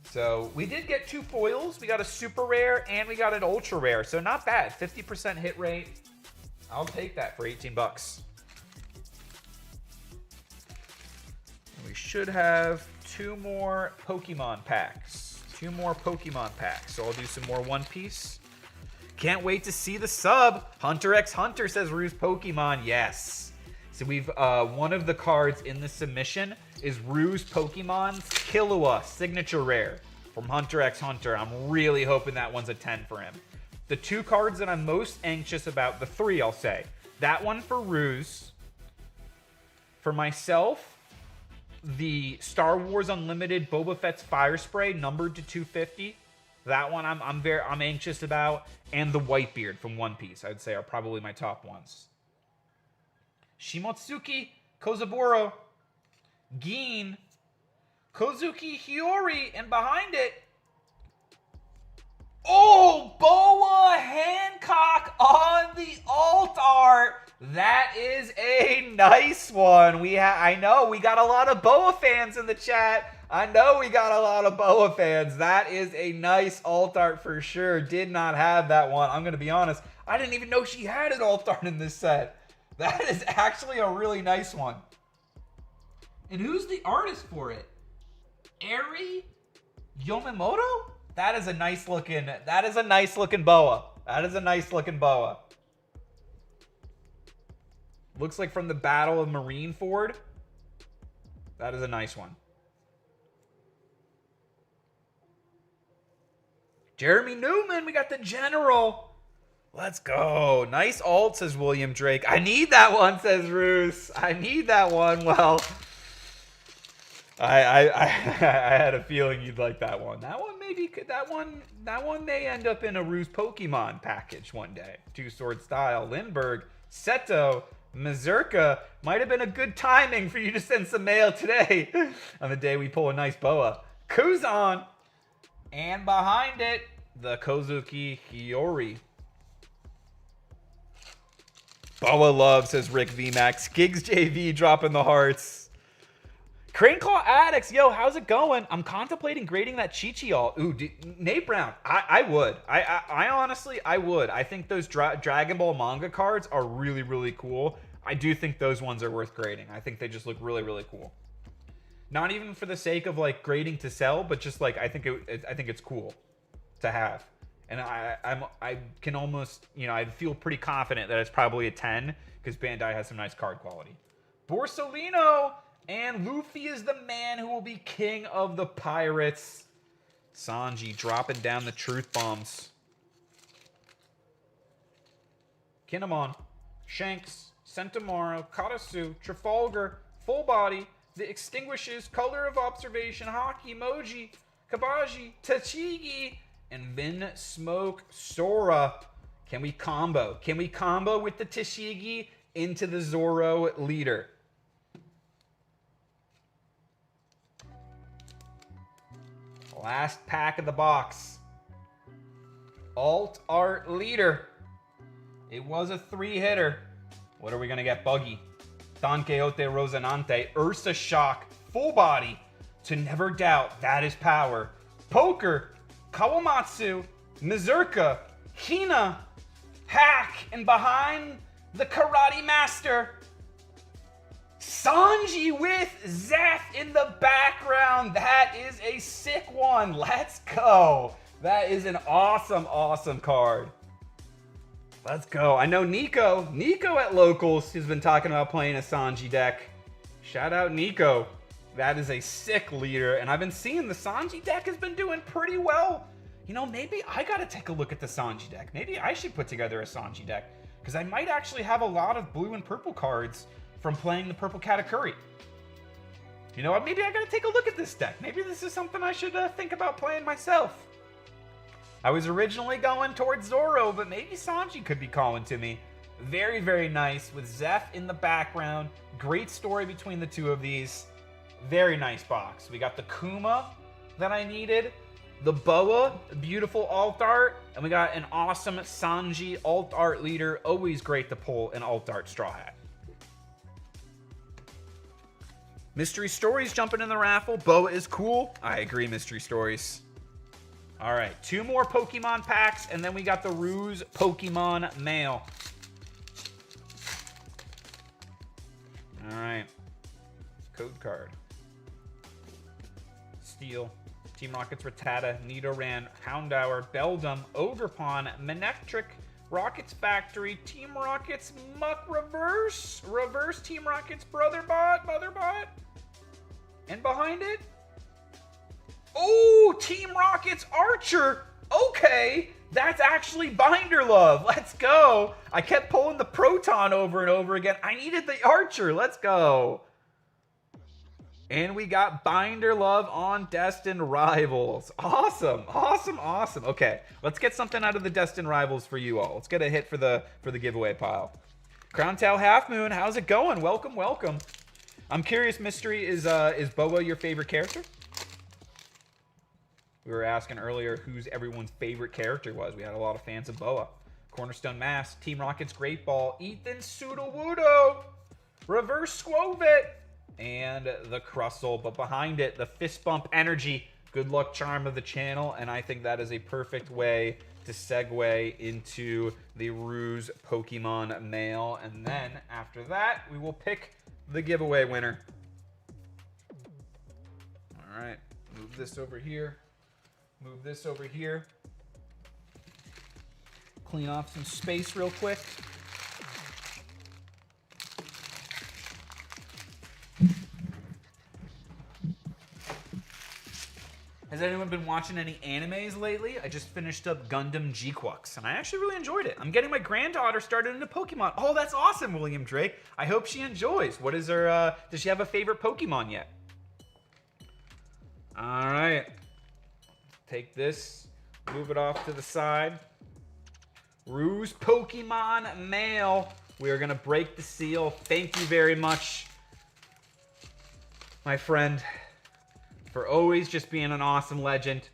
So we did get 2 foils. We got a super rare and we got an ultra rare. So not bad. 50% hit rate. I'll take that for 18 bucks. We should have 2 more Pokemon packs. 2 more Pokemon packs. So I'll do some more One Piece. Can't wait to see the sub. Hunter x Hunter says Roospokemon. Yes. So we've, one of the cards in the submission is Roospokemon Killua signature rare from Hunter x Hunter. I'm really hoping that one's a 10 for him. The 2 cards that I'm most anxious about, the 3 I'll say. That one for Roos. For myself, the Star Wars Unlimited Boba Fett's Fire Spray numbered to 250. That one I'm anxious about. And the Whitebeard from One Piece, I'd say are probably my top ones. Shimotsuki, Kozaburo, Gin, Kozuki Hiyori, and behind it, oh, Boa Hancock on the alt art. That is a nice one. I know we got a lot of Boa fans in the chat. I know we got a lot of Boa fans. That is a nice alt art for sure. Did not have that one. I'm going to be honest. I didn't even know she had an alt art in this set. That is actually a really nice one. And who's the artist for it? Eri Yomamoto? That is a nice looking boa. That is a nice looking boa. Looks like from the Battle of Marineford. That is a nice one. Jeremy Newman, we got the General. Let's go. Nice alt, says William Drake. I need that one, says Roos. I need that one. Well, I had a feeling you'd like that one. That one may end up in a Roospokemon package one day. Two Sword Style, Lindbergh, Seto, Mazurka. Might have been a good timing for you to send some mail today on the day we pull a nice boa. Kuzan. And behind it, the Kozuki Hiyori. Boa love, says Rick VMAX. Gigs JV dropping the hearts. Craneclaw Addicts, yo, how's it going? I'm contemplating grading that Chi-Chi-All. Ooh, Nate Brown, I would. I honestly, I would. I think those Dragon Ball manga cards are really, really cool. I do think those ones are worth grading. I think they just look really, really cool. Not even for the sake of like grading to sell, but just like I think it's cool to have. And I can almost, you know, I feel pretty confident that it's probably a 10 because Bandai has some nice card quality. Borsalino and Luffy is the man who will be king of the pirates. Sanji dropping down the truth bombs. Kinemon, Shanks, Sentomaru, Karasu, Trafalgar, Full Body, The Extinguishes, Color of Observation, Haki, Moji, Kabaji, Tachigi, and Vin Smoke Sora. Can we combo? Can we combo with the Tashigi into the Zoro leader? Last pack of the box. Alt Art Leader. It was a 3-hitter. What are we going to get? Buggy. Don Quixote Rosanante. Ursa Shock. Full Body. To Never Doubt. That is power. Poker. Kawamatsu. Mazurka. Hina. Hack. And behind the Karate Master, Sanji with Zeph in the background. That is a sick one. Let's go. That is an awesome, awesome card. Let's go. I know Nico at Locals has been talking about playing a Sanji deck. Shout out Nico. That is a sick leader. And I've been seeing the Sanji deck has been doing pretty well. You know, maybe I got to take a look at the Sanji deck. Maybe I should put together a Sanji deck because I might actually have a lot of blue and purple cards from playing the Purple Katakuri. You know what? Maybe I got to take a look at this deck. Maybe this is something I should think about playing myself. I was originally going towards Zoro, but maybe Sanji could be calling to me. Very, very nice with Zeph in the background. Great story between the two of these. Very nice box. We got the Kuma that I needed, the Boa, beautiful alt art, and we got an awesome Sanji alt art leader. Always great to pull an alt art straw hat. Mystery Stories jumping in the raffle. Boa is cool. I agree, Mystery Stories. All right, 2 more Pokemon packs, and then we got the Ruse Pokemon mail. All right, code card. Steel, Team Rocket's Rattata, Nidoran, Houndour, Beldum, Ogerpon, Manectric, Rocket's Factory, Team Rocket's Muck Reverse, Team Rocket's Motherbot, and behind it, oh, Team Rocket's Archer. Okay, that's actually Binder Love. Let's go. I kept pulling the Proton over and over again. I needed the Archer. Let's go. And we got Binder Love on Destined Rivals. Awesome, awesome, awesome. Okay, let's get something out of the Destined Rivals for you all. Let's get a hit for the giveaway pile. Crown Tail Half Moon, how's it going? Welcome, welcome. I'm curious, Mystery, is Boa your favorite character? We were asking earlier who's everyone's favorite character was. We had a lot of fans of Boa. Cornerstone Mask, Team Rocket's Great Ball, Ethan Sudowoodo, Reverse Squovit, and the Crustle. But behind it, the Fist Bump Energy, Good Luck Charm of the channel. And I think that is a perfect way to segue into the Ruse Pokemon mail. And then after that, we will pick the giveaway winner. All right, move this over here. Move this over here. Clean off some space real quick. Has anyone been watching any animes lately? I just finished up Gundam G-Quux, and I actually really enjoyed it. I'm getting my granddaughter started into Pokemon. Oh, that's awesome, William Drake. I hope she enjoys. What is her, does she have a favorite Pokemon yet? All right. Take this, move it off to the side. Roospokemon mail. We are gonna break the seal. Thank you very much, my friend, for always just being an awesome legend.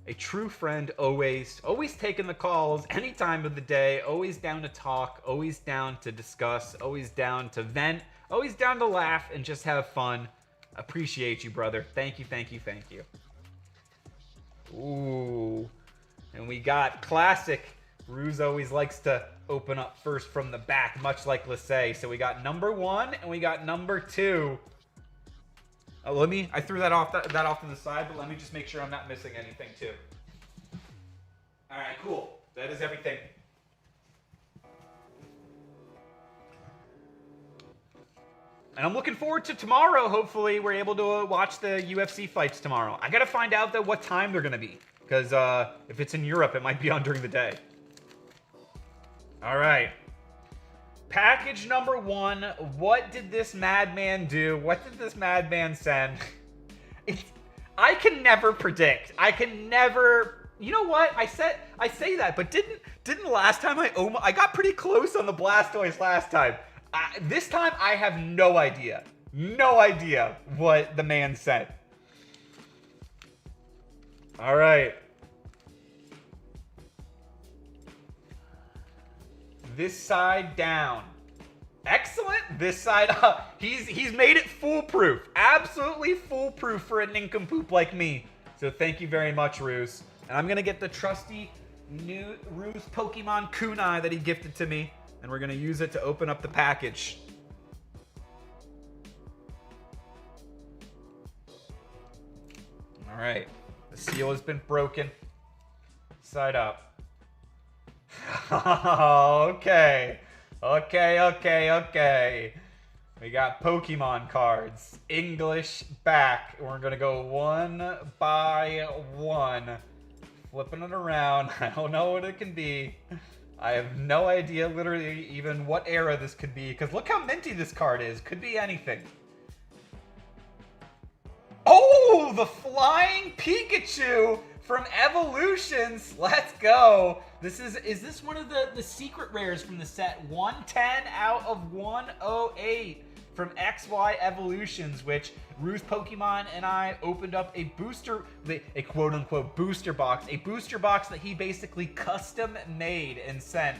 A true friend, always taking the calls any time of the day, always down to talk, always down to discuss, always down to vent, always down to laugh and just have fun. Appreciate you, brother. Thank you, thank you, thank you. Ooh, and we got classic. Ruse always likes to open up first from the back, much like Lissay. So we got number 1 and we got number 2. I threw that off to the side, but let me just make sure I'm not missing anything too. All right, cool. That is everything. And I'm looking forward to tomorrow. Hopefully we're able to watch the UFC fights tomorrow. I gotta find out though what time they're gonna be, because if it's in Europe, it might be on during the day. All right. Package number 1. What did this madman do? What did this madman send? I can never predict. I can never. You know what? I say that, but didn't last time I got pretty close on the Blastoise last time. This time I have no idea. No idea what the man sent. All right. This side down. Excellent. This side up. He's made it foolproof. Absolutely foolproof for a nincompoop like me. So thank you very much, Ruse. And I'm going to get the trusty new Ruse Pokemon Kunai that he gifted to me. And we're going to use it to open up the package. All right. The seal has been broken. Side up. Okay. We got Pokemon cards. English back. We're going to go one by one. Flipping it around. I don't know what it can be. I have no idea literally even what era this could be, because look how minty this card is. Could be anything. Oh, the Flying Pikachu from Evolutions. Let's go. Is this one of the secret rares from the set? 110 out of 108 from XY Evolutions, which Roospokemon and I opened up a quote-unquote booster box. A booster box that he basically custom made and sent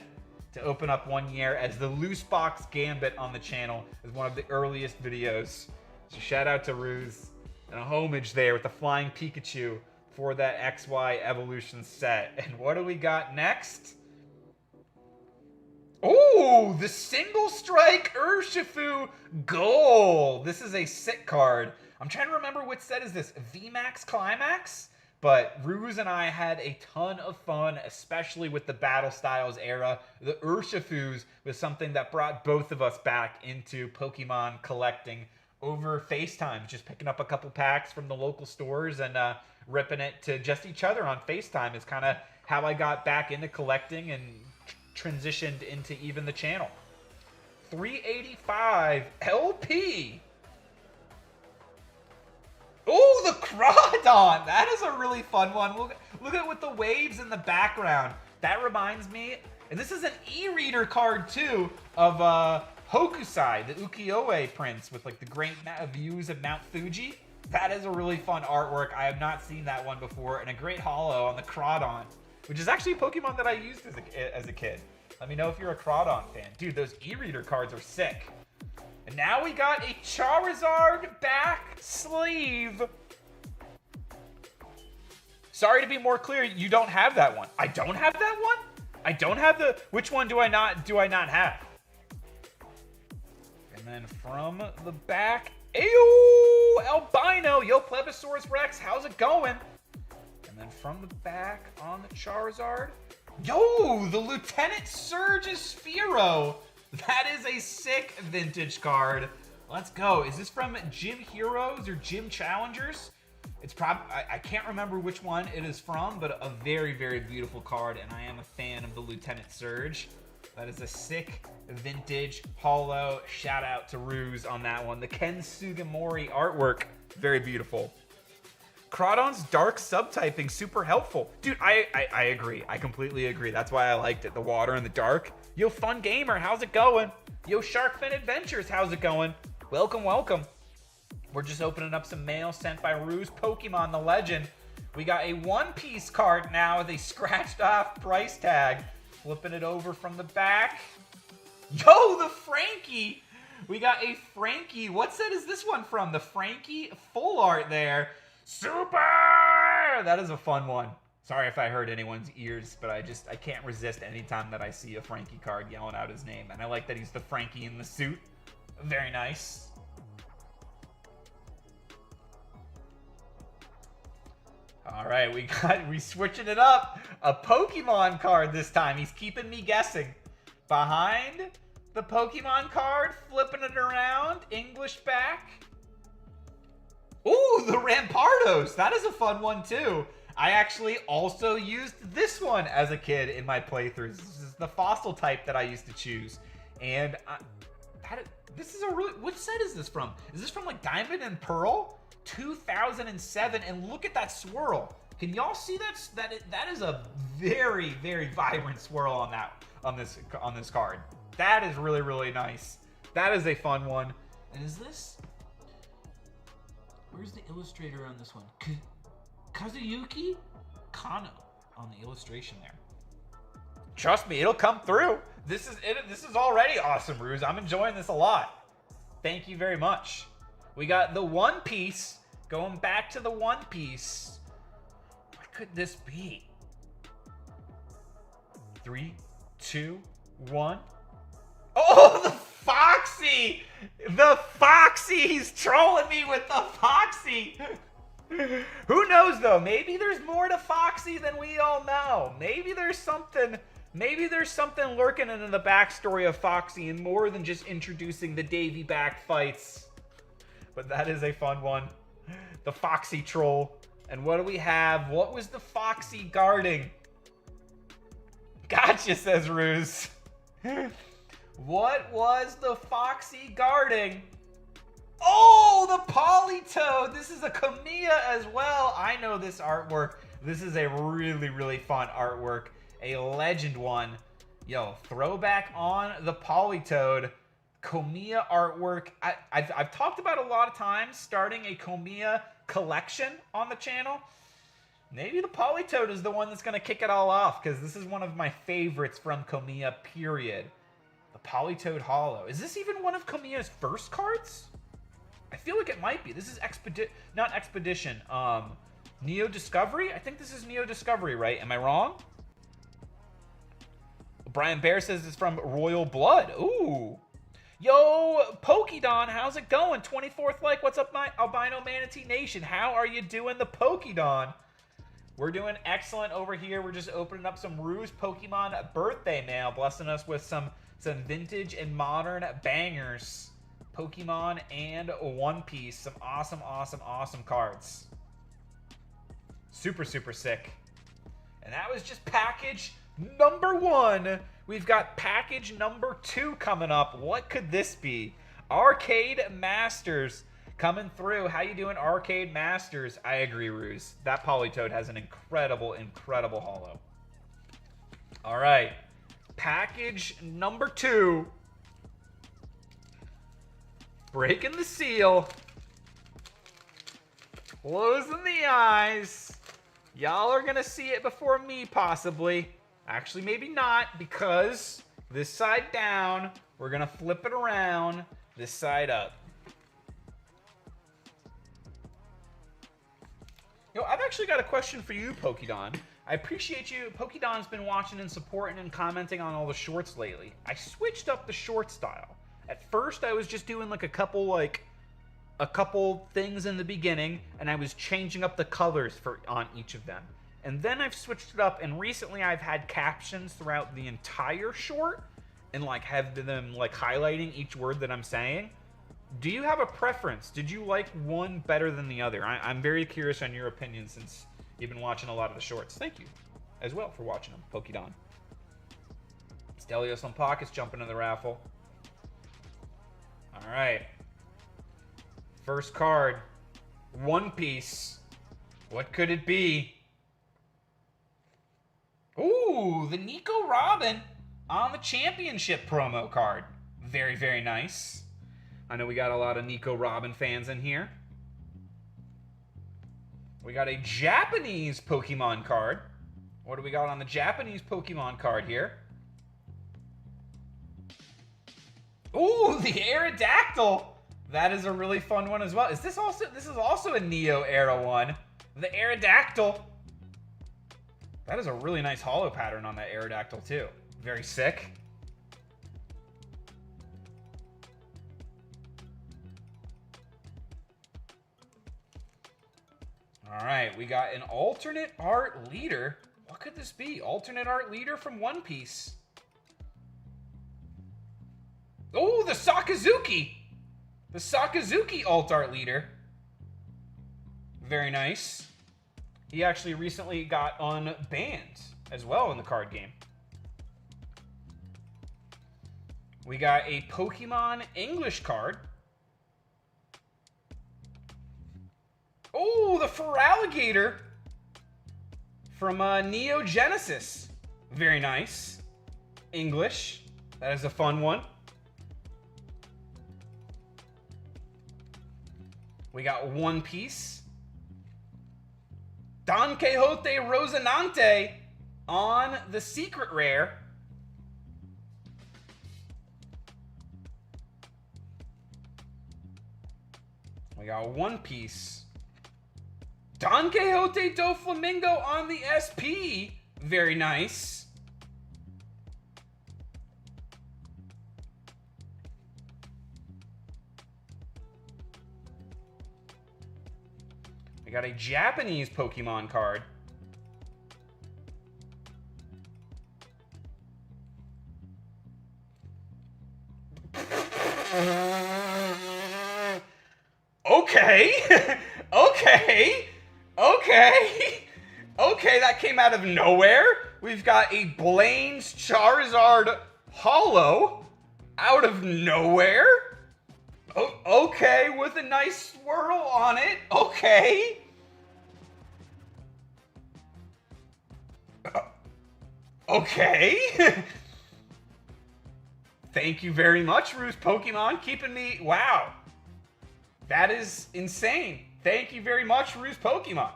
to open up one year as the Loose Box Gambit on the channel as one of the earliest videos. So shout out to Ruse. And a homage there with the Flying Pikachu for that XY Evolution set. And what do we got next? Oh, the Single Strike Urshifu Gold. This is a sick card. I'm trying to remember which set is this. VMAX Climax? But Ruse and I had a ton of fun, especially with the Battle Styles era. The Urshifus was something that brought both of us back into Pokemon collecting over FaceTime, just picking up a couple packs from the local stores and ripping it to just each other on FaceTime is kind of how I got back into collecting and transitioned into even the channel. 385 LP. Oh, the Crawdon. That is a really fun one. Look at with the waves in the background. That reminds me, and this is an e-reader card too, of Hokusai, the ukiyo-e prince with like the great views of Mount Fuji. That is a really fun artwork. I have not seen that one before. And a great holo on the Crawdon, which is actually a Pokemon that I used as a kid. Let me know if you're a Crawdon fan. Dude, those e-reader cards are sick. And now we got a Charizard back sleeve. Sorry to be more clear, you don't have that one. I don't have that one? I don't have the... Which one do I not have? And then from the back... Ayo! Albino! Yo, Plebisaurus Rex, how's it going? And then from the back on the Charizard, yo, the Lieutenant Surge Sphero. That is a sick vintage card. Let's go. Is this from Gym Heroes or Gym Challengers? It's probably, I can't remember which one it is from, but a very, very beautiful card, and I am a fan of the Lieutenant Surge. That is a sick vintage holo. Shout out to Ruse on that one. The Ken Sugimori artwork, very beautiful. Crawdon's dark subtyping, super helpful. Dude, I agree. I completely agree. That's why I liked it. The water and the dark. Yo, Fun Gamer, how's it going? Yo, Sharkfin Adventures, how's it going? Welcome, welcome. We're just opening up some mail sent by Roospokemon, the legend. We got a One Piece card now with a scratched off price tag. Flipping it over from the back. Yo, the Frankie. We got a Frankie. What set is this one from? The Frankie full art there. Super! That is a fun one. Sorry if I hurt anyone's ears, but I can't resist any time that I see a Frankie card yelling out his name. And I like that he's the Frankie in the suit. Very nice. All right, we switching it up. A Pokemon card this time. He's keeping me guessing. Behind the Pokemon card, flipping it around, English back. Ooh, the Rampardos. That is a fun one too. I actually also used this one as a kid in my playthroughs. This is the fossil type that I used to choose. And this is a really, which set is this from? Is this from like Diamond and Pearl? 2007, and look at that swirl. Can y'all see that? That is a very, very vibrant swirl on this card. That is really, really nice. That is a fun one. And is this? Where's the illustrator on this one? Kazuyuki Kano on the illustration there. Trust me, it'll come through. This is already awesome, Ruse. I'm enjoying this a lot. Thank you very much. We got the One Piece. Going back to the One Piece. What could this be? 3, 2, 1. Oh, the Foxy! The Foxy! He's trolling me with the Foxy! Who knows, though? Maybe there's more to Foxy than we all know. Maybe there's something lurking in the backstory of Foxy and more than just introducing the Davy back fights. But that is a fun one. The Foxy troll. And what do we have? What was the Foxy guarding? Gotcha, says Ruse. What was the Foxy guarding? Oh, the Politoed. This is a Kamiya as well. I know this artwork. This is a really, really fun artwork. A legend one. Yo, throwback on the Politoed. Kamiya artwork. I've talked about a lot of times starting a Kamiya collection on the channel. Maybe the Politoed is the one that's going to kick it all off, because this is one of my favorites from Kamiya, period. The Politoed Holo. Is this even one of Kamiya's first cards? I feel like it might be. This is not Expedition. Neo Discovery? I think this is Neo Discovery, right? Am I wrong? Brian Bear says it's from Royal Blood. Ooh. Yo, Pokedon, how's it going? 24th like, what's up, my Albino Manatee Nation? How are you doing, the Pokedon? We're doing excellent over here. We're just opening up some Ruse Pokemon birthday mail, blessing us with some vintage and modern bangers. Pokemon and One Piece. Some awesome, awesome, awesome cards. Super, super sick. And that was just package number 1. We've got package number 2 coming up. What could this be? Arcade Masters coming through. How you doing, Arcade Masters? I agree, Ruse. That Politoed has an incredible, incredible holo. All right. Package number 2. Breaking the seal. Closing the eyes. Y'all are going to see it before me, possibly. Actually, maybe not, because this side down, we're going to flip it around, this side up. Yo, I've actually got a question for you, Pokedon. I appreciate you. Pokedon's been watching and supporting and commenting on all the shorts lately. I switched up the short style. At first, I was just doing like a couple like a couple things in the beginning, and I was changing up the colors on each of them. And then I've switched it up, and recently I've had captions throughout the entire short, and like have them like highlighting each word that I'm saying. Do you have a preference? Did you like one better than the other? I'm very curious on your opinion since you've been watching a lot of the shorts. Thank you as well for watching them, Pokedon. Stelios on Pockets jumping in the raffle. All right. First card, One Piece. What could it be? Ooh, the Nico Robin on the championship promo card. Very, very nice. I know we got a lot of Nico Robin fans in here. We got a Japanese Pokemon card. What do we got on the Japanese Pokemon card here? Ooh, the Aerodactyl. That is a really fun one as well. This is also a Neo era one. The Aerodactyl. That is a really nice holo pattern on that Aerodactyl too. Very sick. All right, we got an alternate art leader. What could this be? Alternate art leader from One Piece. Oh, the Sakazuki. The Sakazuki alt art leader. Very nice. He actually recently got unbanned as well in the card game. We got a Pokemon English card. Oh, the Feraligatr from Neo Genesis. Very nice. English. That is a fun one. We got One Piece. Don Quixote Rosinante on the secret rare. We got One Piece. Don Quixote do Flamingo on the SP. Very nice. We got a Japanese Pokemon card. Okay. Okay, that came out of nowhere. We've got a Blaine's Charizard Holo out of nowhere. Oh, okay, with a nice swirl on it. Okay. Okay. Thank you very much, Roospokemon, keeping me... Wow. That is insane. Thank you very much, Roospokemon.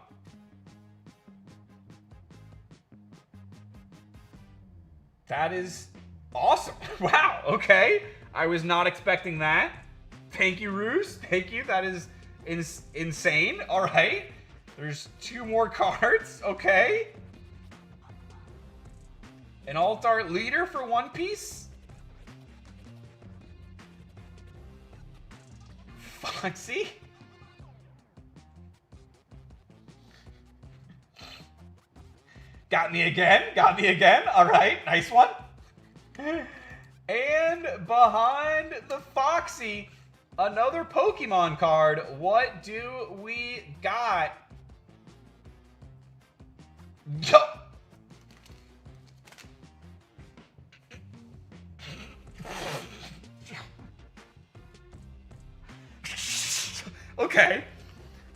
That is awesome. Wow, okay. I was not expecting that. Thank you, Roos. Thank you. That is insane. All right. There's 2 more cards. Okay. An alt art leader for One Piece. Foxy. Got me again. Got me again. All right. Nice one. And behind the Foxy, another Pokemon card. What do we got? Yo! Okay.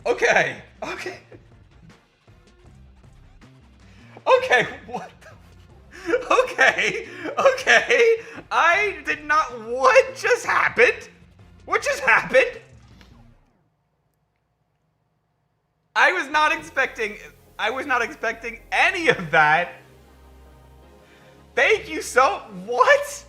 Okay. Okay. Okay, what the... Okay. Okay. I did not... What just happened? What just happened? I was not expecting any of that. Thank you so... What?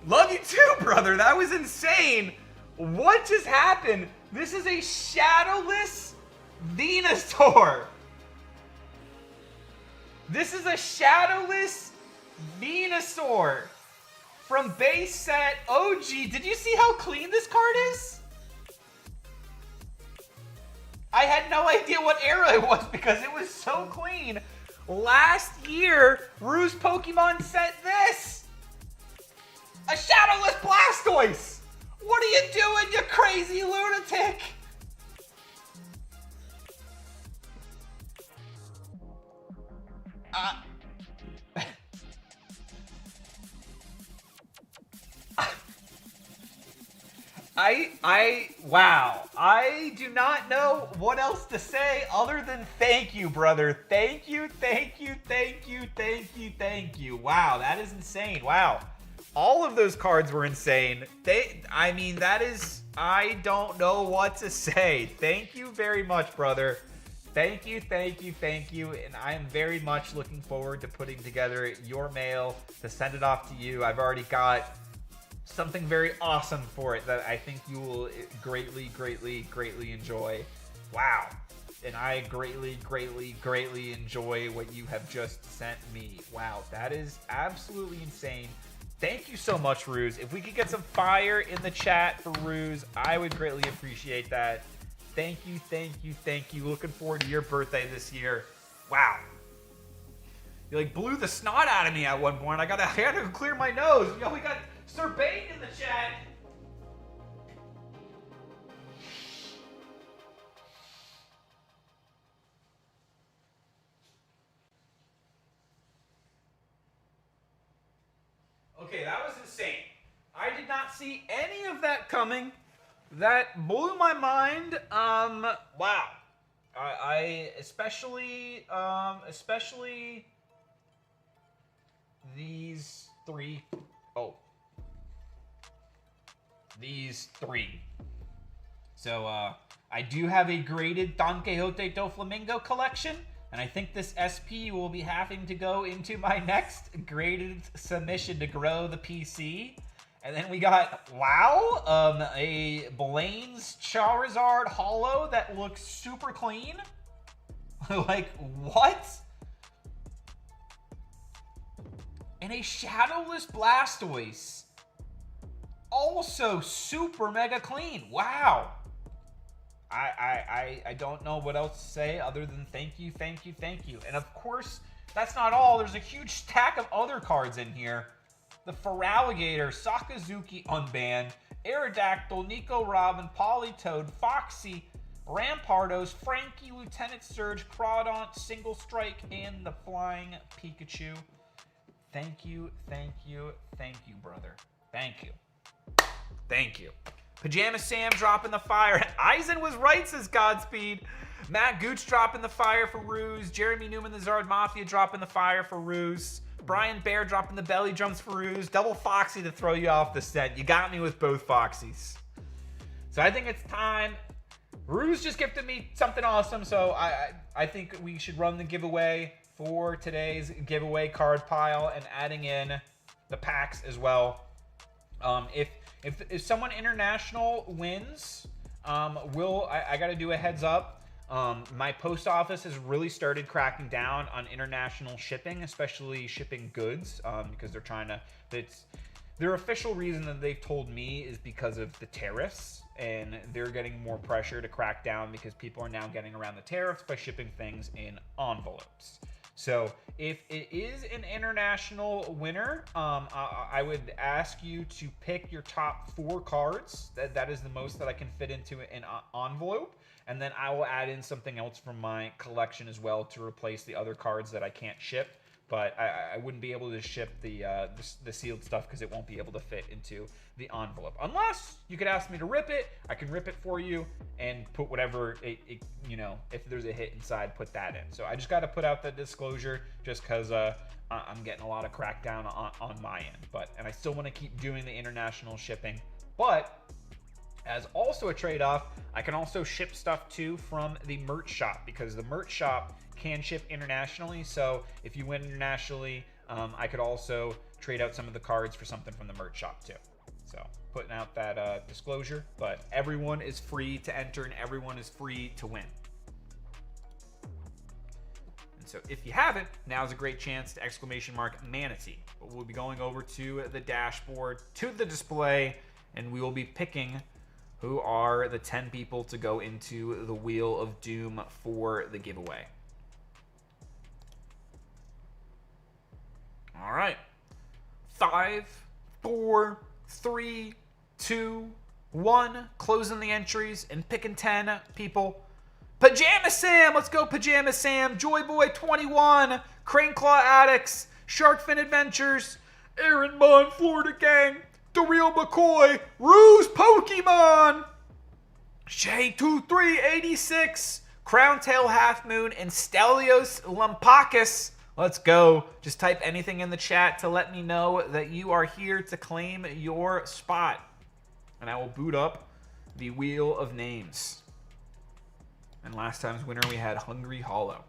Love you too, brother. That was insane. What just happened? This is a shadowless Venusaur. This is a shadowless Venusaur from base set OG. Did you see how clean this card is? I had no idea what era it was because it was so clean. Last year, Roospokemon set this. A Shadowless Blastoise. What are you doing, you crazy lunatic? Wow. I do not know what else to say other than thank you, brother. Thank you, thank you, thank you, thank you, thank you. Wow, that is insane. Wow. All of those cards were insane. I mean, that is, I don't know what to say. Thank you very much, brother. Thank you, thank you, thank you. And I am very much looking forward to putting together your mail to send it off to you. I've already got something very awesome for it that I think you will greatly, greatly, greatly enjoy. Wow. And I greatly, greatly, greatly enjoy what you have just sent me. Wow, that is absolutely insane. Thank you so much, Ruse. If we could get some fire in the chat for Ruse, I would greatly appreciate that. Thank you, thank you, thank you. Looking forward to your birthday this year. Wow. You like blew the snot out of me at one point. I had to clear my nose. Yo, we got Sir Bane in the chat. Okay, that was insane. I did not see any of that coming. That blew my mind. Wow. I especially these three. Oh. These three. So, I do have a graded Don Quixote do Flamingo collection, and I think this SP will be having to go into my next graded submission to grow the PC. And then we got, wow, a Blaine's Charizard Holo that looks super clean. Like, what? And a Shadowless Blastoise. Also super mega clean. Wow. I don't know what else to say other than thank you, thank you, thank you. And of course, that's not all. There's a huge stack of other cards in here. The Feraligatr, Sakazuki Unbanned, Aerodactyl, Nico Robin, Politoed, Foxy, Rampardos, Frankie, Lieutenant Surge, Crawdaunt, Single Strike, and the Flying Pikachu. Thank you, thank you, thank you, brother. Thank you. Thank you. Pajama Sam dropping the fire. Eisen was right, says Godspeed. Matt Gooch dropping the fire for Ruse. Jeremy Newman, the Zard Mafia, dropping the fire for Ruse. Brian Bear dropping the belly jumps for Ruse. Double Foxy to throw you off the scent. You got me with both Foxies. So I think it's time. Ruse just gifted me something awesome, so I think we should run the giveaway for today's giveaway card pile and adding in the packs as well. If someone international wins, I got to do a heads up. My post office has really started cracking down on international shipping, especially shipping goods, because they're trying to. Their official reason that they've told me is because of the tariffs, and they're getting more pressure to crack down because people are now getting around the tariffs by shipping things in envelopes. So if it is an international winner, I would ask you to pick your top 4 cards. That is the most that I can fit into an envelope. And then I will add in something else from my collection as well to replace the other cards that I can't ship. But I wouldn't be able to ship the sealed stuff because it won't be able to fit into the envelope. Unless you could ask me to rip it, I can rip it for you and put whatever, if there's a hit inside, put that in. So I just got to put out that disclosure just because I'm getting a lot of crackdown on my end. And I still want to keep doing the international shipping. But as also a trade-off, I can also ship stuff too from the merch shop because the merch shop can ship internationally. So if you win internationally, I could also trade out some of the cards for something from the merch shop too. So putting out that disclosure, but everyone is free to enter and everyone is free to win. And So if you haven't, now's a great chance to !manatee. But we'll be going over to the dashboard, to the display, and we will be picking who are the 10 people to go into the Wheel of Doom for the giveaway. All right. 5, 4, 3, 2, 1. Closing the entries and picking 10 people. Pajama Sam, let's go Pajama Sam. Joy Boy 21, Crane Claw Addicts, Sharkfin Adventures, Aaron Munn, Florida Gang, The Real McCoy, Roospokemon, Shay2386, Crowntail Half Moon, and Stelios Lumpakis. Let's go. Just type anything in the chat to let me know that you are here to claim your spot. And I will boot up the Wheel of Names. And last time's winner, we had Hungry Hollow.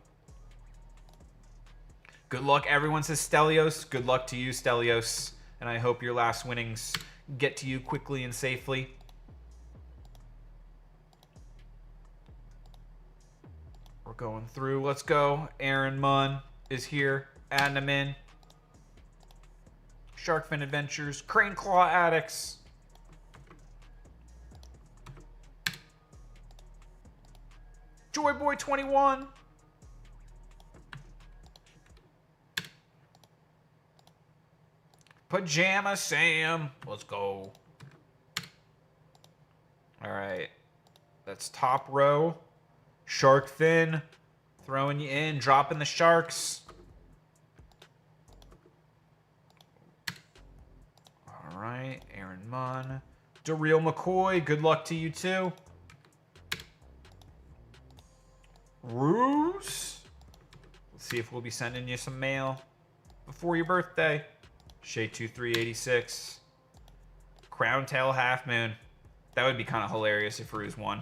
Good luck, everyone, says Stelios. Good luck to you, Stelios. And I hope your last winnings get to you quickly and safely. We're going through. Let's go. Aaron Munn is here. Adding them in. Sharkfin Adventures. Crane Claw Addicts. Joy Boy 21. Pajama Sam. Let's go. All right. That's top row. Shark Fin. Throwing you in. Dropping the sharks. All right. Aaron Munn. DeReal McCoy. Good luck to you too. Roos. Let's see if we'll be sending you some mail before your birthday. Shay2386. Crowntail Half Moon. That would be kind of hilarious if Roos won.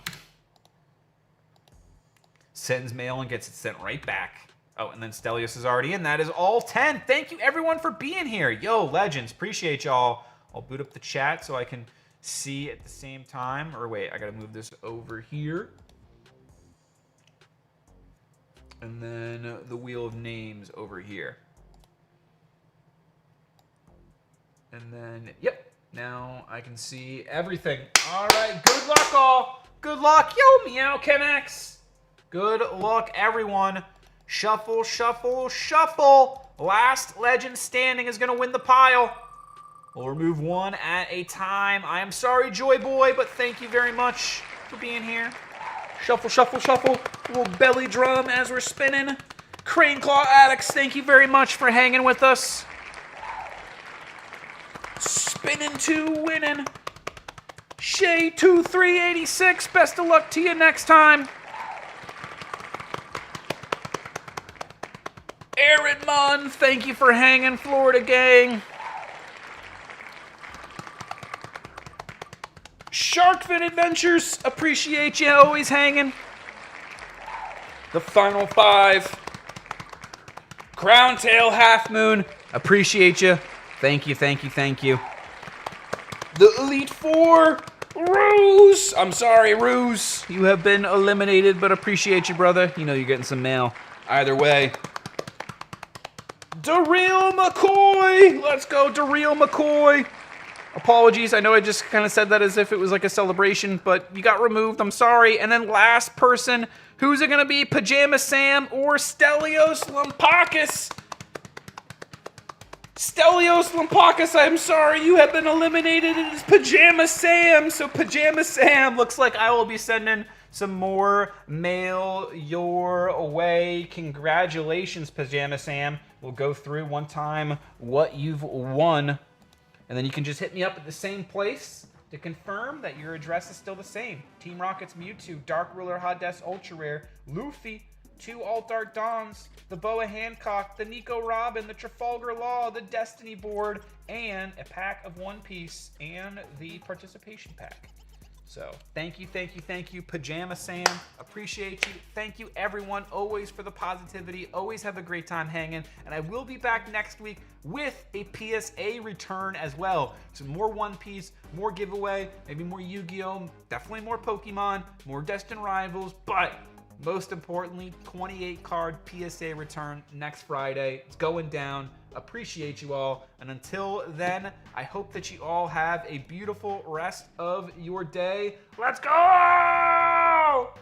Sends mail and gets it sent right back. Oh, and then Stelios is already in. That is all 10. Thank you, everyone, for being here. Yo, legends. Appreciate y'all. I'll boot up the chat so I can see at the same time. Or wait, I got to move this over here. And then the Wheel of Names over here. And then, yep, now I can see everything. All right, good luck, all. Good luck. Yo, Meow Chemex. Good luck, everyone. Shuffle, shuffle, shuffle. Last legend standing is going to win the pile. We'll remove one at a time. I am sorry, Joy Boy, but thank you very much for being here. Shuffle, shuffle, shuffle. A little belly drum as we're spinning. Crane Claw Addicts, thank you very much for hanging with us. Spinning to winning. Shay2386, best of luck to you next time. Aaron Munn, thank you for hanging, Florida Gang. Sharkfin Adventures, appreciate you always hanging. The final 5. Crowntail Half Moon, appreciate you. Thank you, thank you, thank you. The Elite 4, Ruse. I'm sorry, Ruse. You have been eliminated, but appreciate you, brother. You know you're getting some mail. Either way. DeReal McCoy. Let's go, DeReal McCoy. Apologies, I know I just kind of said that as if it was like a celebration, but you got removed, I'm sorry. And then last person, who's it gonna be? Pajama Sam or Stelios Lumpakis? Stelios Lumpakis, I'm sorry, you have been eliminated. It is Pajama Sam. So Pajama Sam, looks like I will be sending some more mail your way. Congratulations, Pajama Sam. We'll go through one time what you've won. And then you can just hit me up at the same place to confirm that your address is still the same. Team Rocket's Mewtwo, Dark Ruler Hades Ultra Rare, Luffy, 2 Alt Dark Dons, the Boa Hancock, the Nico Robin, the Trafalgar Law, the Destiny Board, and a pack of One Piece and the participation pack. So thank you, thank you, thank you, Pajama Sam. Appreciate you. Thank you, everyone, always for the positivity. Always have a great time hanging. And I will be back next week with a PSA return as well. So more One Piece, more giveaway, maybe more Yu-Gi-Oh!, definitely more Pokemon, more Destined Rivals, but most importantly, 28 card PSA return next Friday. It's going down. Appreciate you all. And until then, I hope that you all have a beautiful rest of your day. Let's go!